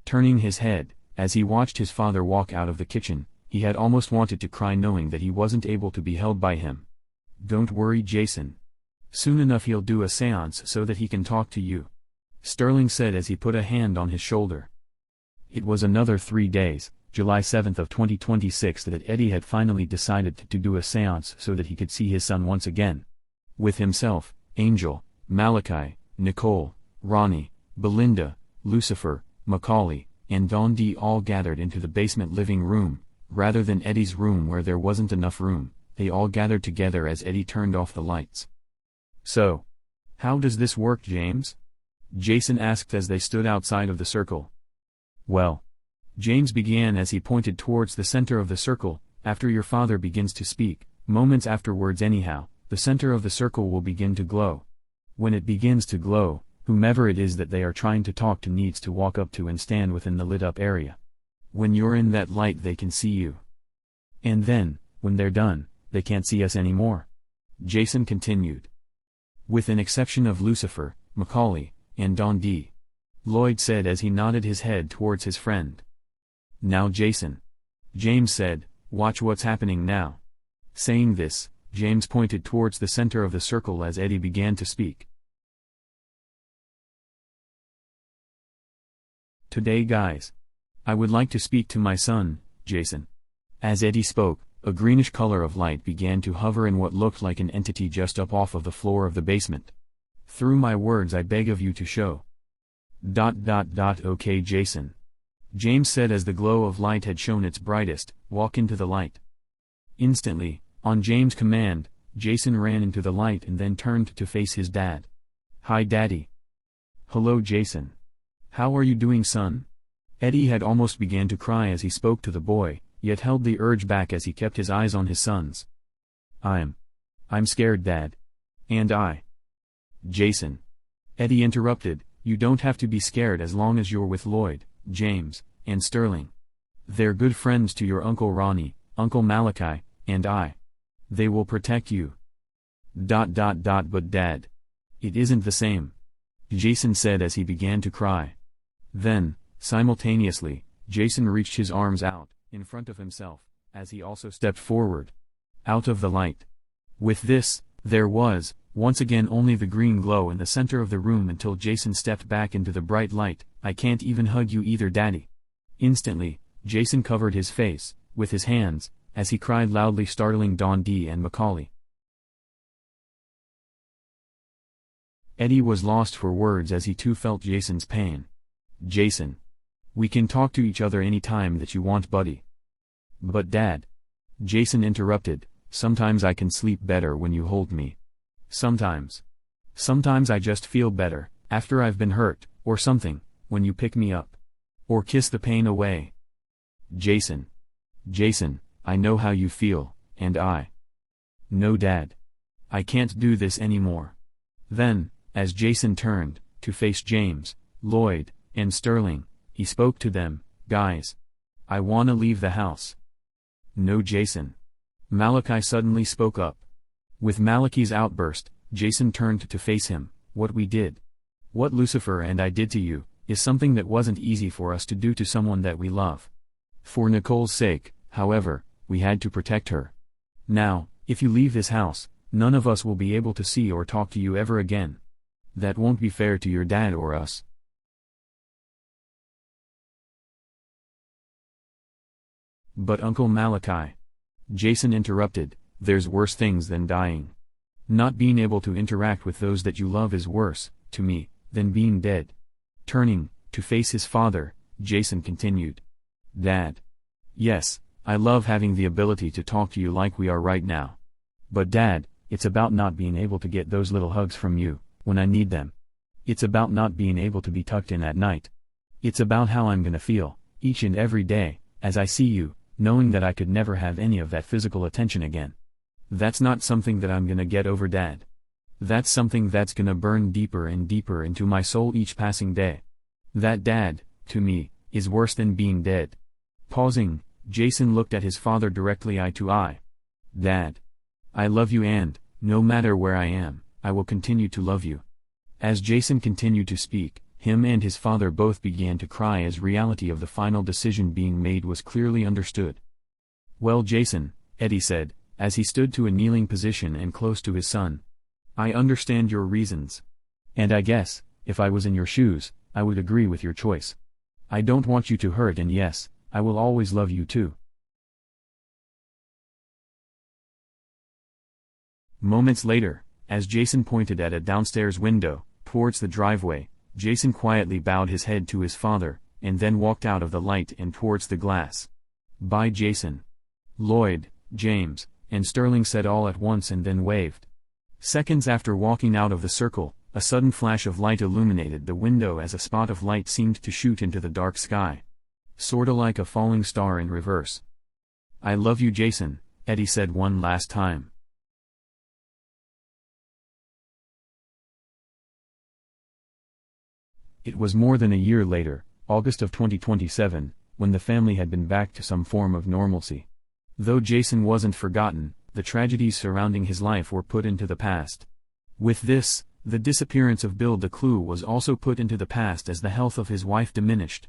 Turning his head, as he watched his father walk out of the kitchen, he had almost wanted to cry knowing that he wasn't able to be held by him. "Don't worry, Jason. Soon enough he'll do a seance so that he can talk to you," Sterling said as he put a hand on his shoulder. It was another 3 days, July 7th of 2026, that Eddie had finally decided to do a seance so that he could see his son once again. With himself, Angel, Malachi, Nicole, Ronnie, Belinda, Lucifer, Macaulay, and Don D all gathered into the basement living room. Rather than Eddie's room where there wasn't enough room, they all gathered together as Eddie turned off the lights. "So, how does this work, James?" Jason asked as they stood outside of the circle. "Well," James began as he pointed towards the center of the circle, "after your father begins to speak, moments afterwards anyhow, the center of the circle will begin to glow. When it begins to glow, whomever it is that they are trying to talk to needs to walk up to and stand within the lit up area. When you're in that light they can see you. And then, when they're done, they can't see us anymore," Jason continued. "With an exception of Lucifer, Macaulay, and Don D. Lloyd said as he nodded his head towards his friend. Now Jason. James said, watch what's happening now. Saying this, James pointed towards the center of the circle as Eddie began to speak. Today guys. I would like to speak to my son, Jason. As Eddie spoke, a greenish color of light began to hover in what looked like an entity just up off of the floor of the basement. Through my words I beg of you to show. Okay Jason. James said as the glow of light had shown its brightest, walk into the light. Instantly, on James' command, Jason ran into the light and then turned to face his dad. Hi Daddy. Hello Jason. How are you doing son? Eddie had almost began to cry as he spoke to the boy, yet held the urge back as he kept his eyes on his sons. I'm scared Dad. And I. Jason. Eddie interrupted, you don't have to be scared as long as you're with Lloyd, James, and Sterling. They're good friends to your Uncle Ronnie, Uncle Malachi, and I. They will protect you. But Dad. It isn't the same. Jason said as he began to cry. Then, simultaneously, Jason reached his arms out, in front of himself, as he also stepped forward. Out of the light. With this, there was, once again only the green glow in the center of the room until Jason stepped back into the bright light. I can't even hug you either Daddy. Instantly, Jason covered his face, with his hands, as he cried loudly startling Don D and Macaulay. Eddie was lost for words as he too felt Jason's pain. Jason. We can talk to each other any time that you want buddy. But Dad. Jason interrupted, sometimes I can sleep better when you hold me. Sometimes. Sometimes I just feel better, after I've been hurt, or something, when you pick me up. Or kiss the pain away. Jason. Jason, I know how you feel, and I. No Dad. I can't do this anymore. Then, as Jason turned, to face James, Lloyd, and Sterling, he spoke to them, guys. I wanna leave the house. No Jason. Malachi suddenly spoke up. With Malachi's outburst, Jason turned to face him, what we did. What Lucifer and I did to you, is something that wasn't easy for us to do to someone that we love. For Nicole's sake, however, we had to protect her. Now, if you leave this house, none of us will be able to see or talk to you ever again. That won't be fair to your dad or us. But Uncle Malachi. Jason interrupted, there's worse things than dying. Not being able to interact with those that you love is worse, to me, than being dead. Turning, to face his father, Jason continued. Dad. Yes, I love having the ability to talk to you like we are right now. But Dad, it's about not being able to get those little hugs from you, when I need them. It's about not being able to be tucked in at night. It's about how I'm gonna feel, each and every day, as I see you, knowing that I could never have any of that physical attention again. That's not something that I'm gonna get over Dad. That's something that's gonna burn deeper and deeper into my soul each passing day. That Dad, to me, is worse than being dead. Pausing, Jason looked at his father directly eye to eye. Dad. I love you and, no matter where I am, I will continue to love you. As Jason continued to speak, him and his father both began to cry as reality of the final decision being made was clearly understood. Well Jason, Eddie said, as he stood to a kneeling position and close to his son. I understand your reasons. And I guess, if I was in your shoes, I would agree with your choice. I don't want you to hurt and yes, I will always love you too. Moments later, as Jason pointed at a downstairs window, towards the driveway, Jason quietly bowed his head to his father, and then walked out of the light and towards the glass. Bye Jason. Lloyd, James, and Sterling said all at once and then waved. Seconds after walking out of the circle, a sudden flash of light illuminated the window as a spot of light seemed to shoot into the dark sky. Sorta like a falling star in reverse. I love you Jason, Eddie said one last time. It was more than a year later, August of 2027, when the family had been back to some form of normalcy. Though Jason wasn't forgotten, the tragedies surrounding his life were put into the past. With this, The disappearance of Bill DeClue was also put into the past as the health of his wife diminished.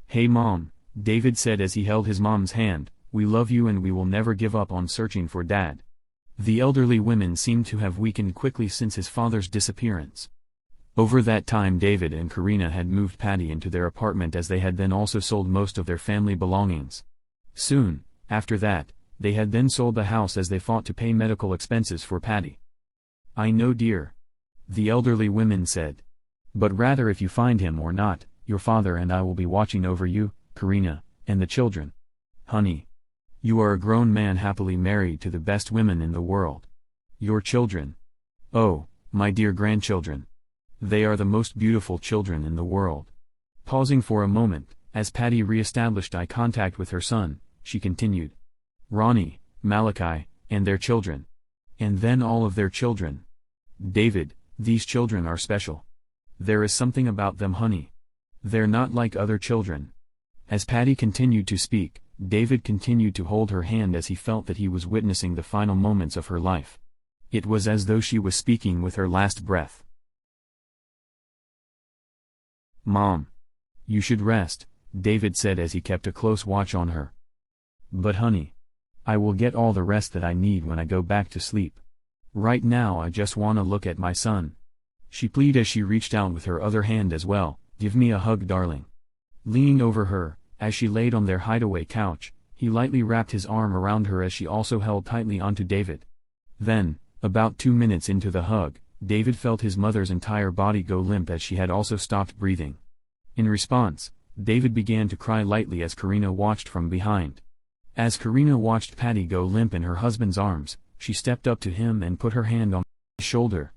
"Hey Mom," David said as he held his mom's hand, "we love you and we will never give up on searching for Dad." The elderly women seemed to have weakened quickly since his father's disappearance. Over that time David and Karina had moved Patty into their apartment as they had then also sold most of their family belongings. Soon, after that, they had then sold the house as they fought to pay medical expenses for Patty. "I know, dear," the elderly women said. "But rather if you find him or not, your father and I will be watching over you, Karina, and the children. Honey. You are a grown man happily married to the best women in the world. Your children. Oh, my dear grandchildren. They are the most beautiful children in the world." Pausing for a moment, as Patty re-established eye contact with her son, she continued. "Ronnie, Malachi, and their children. And then all of their children. David, these children are special. There is something about them, honey. They're not like other children." As Patty continued to speak, David continued to hold her hand as he felt that he was witnessing the final moments of her life. It was as though she was speaking with her last breath. "Mom. You should rest," David said as he kept a close watch on her. "But honey. I will get all the rest that I need when I go back to sleep. Right now I just wanna look at my son," she pleaded as she reached out with her other hand as well. "Give me a hug, darling." Leaning over her, as she laid on their hideaway couch, he lightly wrapped his arm around her as she also held tightly onto David. Then, about 2 minutes into the hug, David felt his mother's entire body go limp as she had also stopped breathing. In response, David began to cry lightly as Karina watched from behind. As Karina watched Patty go limp in her husband's arms, she stepped up to him and put her hand on his shoulder.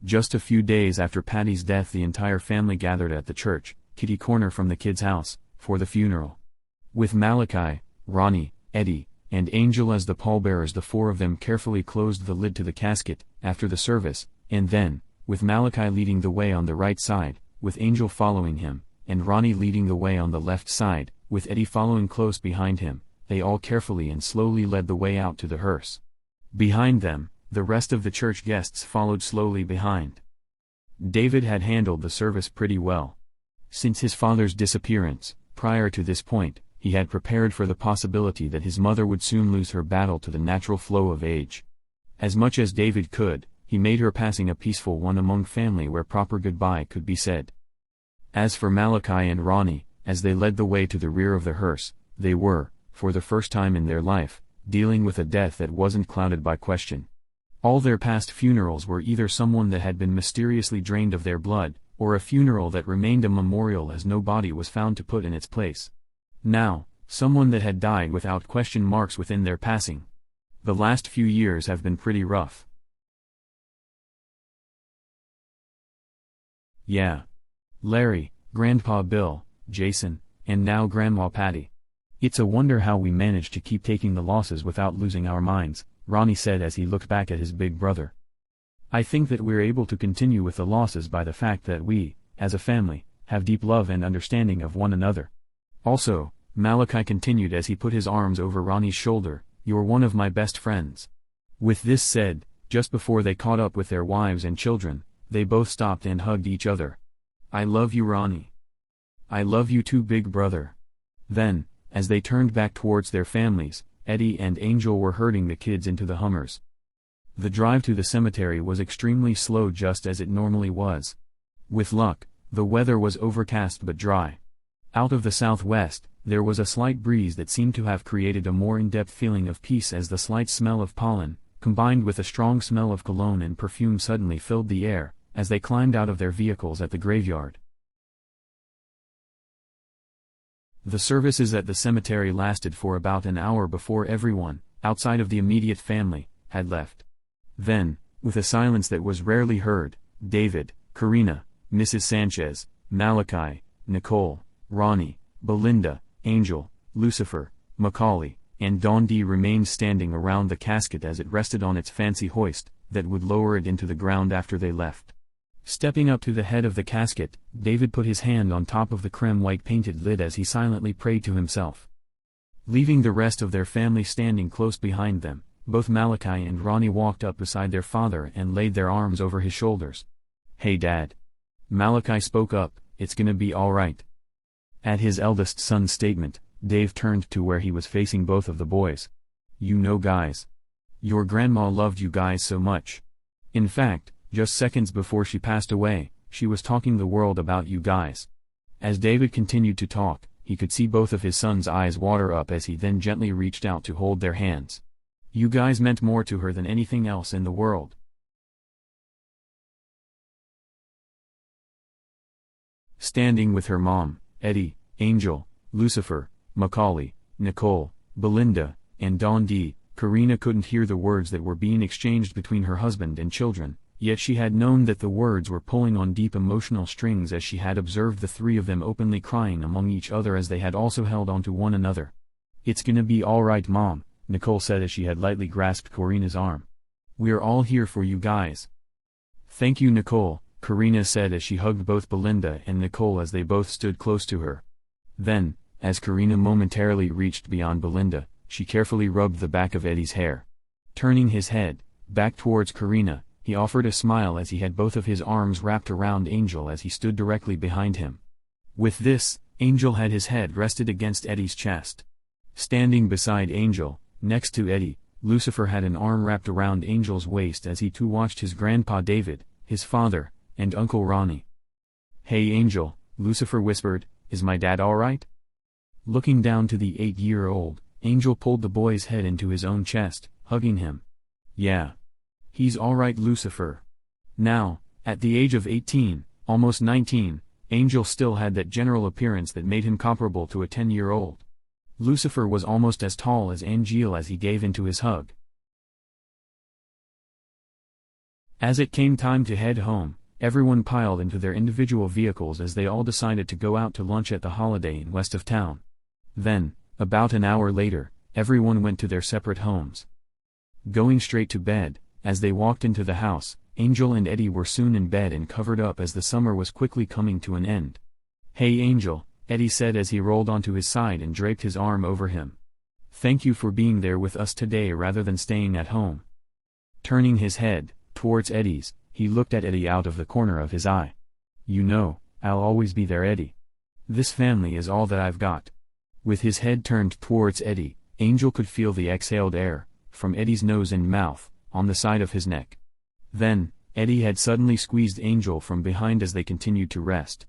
Just a few days after Patty's death, the entire family gathered at the church, kitty corner from the kids' house, for the funeral. With Malachi, Ronnie, Eddie, and Angel as the pallbearers, the four of them carefully closed the lid to the casket after the service, and then, with Malachi leading the way on the right side, with Angel following him, and Ronnie leading the way on the left side, with Eddie following close behind him, they all carefully and slowly led the way out to the hearse. Behind them, the rest of the church guests followed slowly behind. David had handled the service pretty well. Since his father's disappearance, prior to this point, he had prepared for the possibility that his mother would soon lose her battle to the natural flow of age. As much as David could, he made her passing a peaceful one among family where proper goodbye could be said. As for Malachi and Ronnie, as they led the way to the rear of the hearse, they were, for the first time in their life, dealing with a death that wasn't clouded by question. All their past funerals were either someone that had been mysteriously drained of their blood, or a funeral that remained a memorial as no body was found to put in its place. Now, someone that had died without question marks within their passing. The last few years have been pretty rough. Yeah. Larry, Grandpa Bill, Jason, and now Grandma Patty. It's a wonder how we managed to keep taking the losses without losing our minds, Ronnie said as he looked back at his big brother. "I think that we're able to continue with the losses by the fact that we, as a family, have deep love and understanding of one another. Also," Malachi continued as he put his arms over Ronnie's shoulder, "you're one of my best friends." With this said, just before they caught up with their wives and children, they both stopped and hugged each other. "I love you, Ronnie." "I love you too, big brother." Then, as they turned back towards their families, Eddie and Angel were herding the kids into the Hummers. The drive to the cemetery was extremely slow, just as it normally was. With luck, the weather was overcast but dry. Out of the southwest, there was a slight breeze that seemed to have created a more in-depth feeling of peace as the slight smell of pollen, combined with a strong smell of cologne and perfume, suddenly filled the air, as they climbed out of their vehicles at the graveyard. The services at the cemetery lasted for about an hour before everyone, outside of the immediate family, had left. Then, with a silence that was rarely heard, David, Karina, Mrs. Sanchez, Malachi, Nicole, Ronnie, Belinda, Angel, Lucifer, Macaulay, and Don D remained standing around the casket as it rested on its fancy hoist, that would lower it into the ground after they left. Stepping up to the head of the casket, David put his hand on top of the creme-white painted lid as he silently prayed to himself. Leaving the rest of their family standing close behind them, Both Malachi and Ronnie walked up beside their father and laid their arms over his shoulders. "Hey Dad." Malachi spoke up, "It's gonna be alright." At his eldest son's statement, Dave turned to where he was facing both of the boys. "You know guys. Your grandma loved you guys so much. In fact, just seconds before she passed away, she was talking the world about you guys." As David continued to talk, he could see both of his sons' eyes water up as he then gently reached out to hold their hands. "You guys meant more to her than anything else in the world." Standing with her mom, Eddie, Angel, Lucifer, Macaulay, Nicole, Belinda, and Don D., Karina couldn't hear the words that were being exchanged between her husband and children, yet she had known that the words were pulling on deep emotional strings as she had observed the three of them openly crying among each other as they had also held on to one another. "It's gonna be alright Mom," Nicole said as she had lightly grasped Karina's arm. "We're all here for you guys." "Thank you Nicole," Karina said as she hugged both Belinda and Nicole as they both stood close to her. Then, as Karina momentarily reached beyond Belinda, she carefully rubbed the back of Eddie's hair. Turning his head back towards Karina, he offered a smile as he had both of his arms wrapped around Angel as he stood directly behind him. With this, Angel had his head rested against Eddie's chest. Standing beside Angel, next to Eddie, Lucifer had an arm wrapped around Angel's waist as he too watched his grandpa David, his father, and Uncle Ronnie. "Hey Angel," Lucifer whispered, "is my dad alright?" Looking down to the 8-year-old, Angel pulled the boy's head into his own chest, hugging him. "Yeah. He's alright Lucifer." Now, at the age of 18, almost 19, Angel still had that general appearance that made him comparable to a 10-year-old. Lucifer was almost as tall as Angel as he gave into his hug. As it came time to head home, everyone piled into their individual vehicles as they all decided to go out to lunch at the Holiday Inn west of town. Then, about an hour later, everyone went to their separate homes. Going straight to bed, as they walked into the house, Angel and Eddie were soon in bed and covered up as the summer was quickly coming to an end. "Hey Angel," Eddie said as he rolled onto his side and draped his arm over him. "Thank you for being there with us today rather than staying at home." Turning his head towards Eddie's, he looked at Eddie out of the corner of his eye. "You know, I'll always be there Eddie. This family is all that I've got." With his head turned towards Eddie, Angel could feel the exhaled air, from Eddie's nose and mouth, on the side of his neck. Then, Eddie had suddenly squeezed Angel from behind as they continued to rest.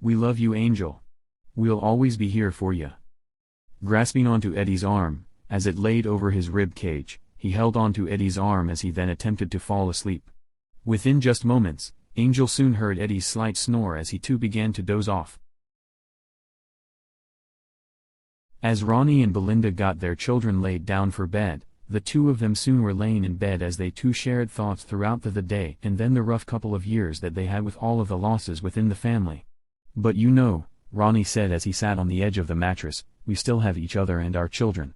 "We love you Angel. We'll always be here for you." Grasping onto Eddie's arm, as it laid over his rib cage, he held onto Eddie's arm as he then attempted to fall asleep. Within just moments, Angel soon heard Eddie's slight snore as he too began to doze off. As Ronnie and Belinda got their children laid down for bed, the two of them soon were laying in bed as they too shared thoughts throughout the day and then the rough couple of years that they had with all of the losses within the family. "But you know," Ronnie said as he sat on the edge of the mattress, "we still have each other and our children."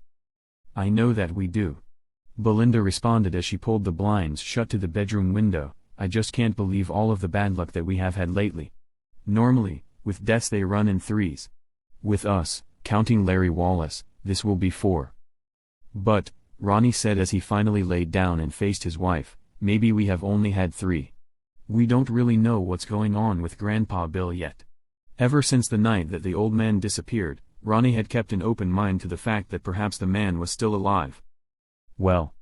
"I know that we do," Belinda responded as she pulled the blinds shut to the bedroom window. "I just can't believe all of the bad luck that we have had lately. Normally, with deaths they run in threes. With us, counting Larry Wallace, this will be 4. But," Ronnie said as he finally laid down and faced his wife, "maybe we have only had 3. We don't really know what's going on with Grandpa Bill yet." Ever since the night that the old man disappeared, Ronnie had kept an open mind to the fact that perhaps the man was still alive. "Well,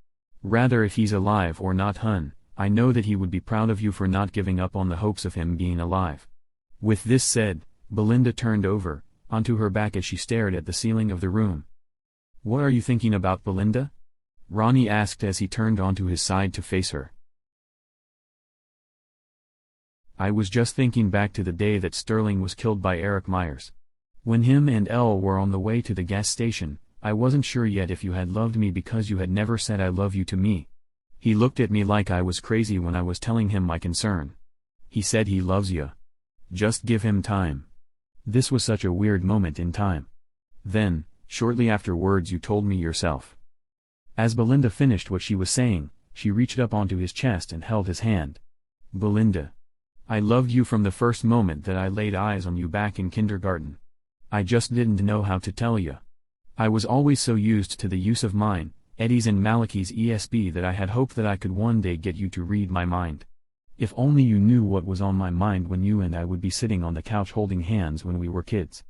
rather if he's alive or not hun, I know that he would be proud of you for not giving up on the hopes of him being alive." With this said, Belinda turned over, onto her back as she stared at the ceiling of the room. "What are you thinking about Belinda?" Ronnie asked as he turned onto his side to face her. "I was just thinking back to the day that Sterling was killed by Eric Myers. When him and Elle were on the way to the gas station, I wasn't sure yet if you had loved me because you had never said I love you to me. He looked at me like I was crazy when I was telling him my concern. He said he loves you. Just give him time. This was such a weird moment in time. Then, shortly afterwards you told me yourself." As Belinda finished what she was saying, she reached up onto his chest and held his hand. "Belinda, I loved you from the first moment that I laid eyes on you back in kindergarten. I just didn't know how to tell you. I was always so used to the use of mine, Eddie's and Malachi's ESB that I had hoped that I could one day get you to read my mind. If only you knew what was on my mind when you and I would be sitting on the couch holding hands when we were kids.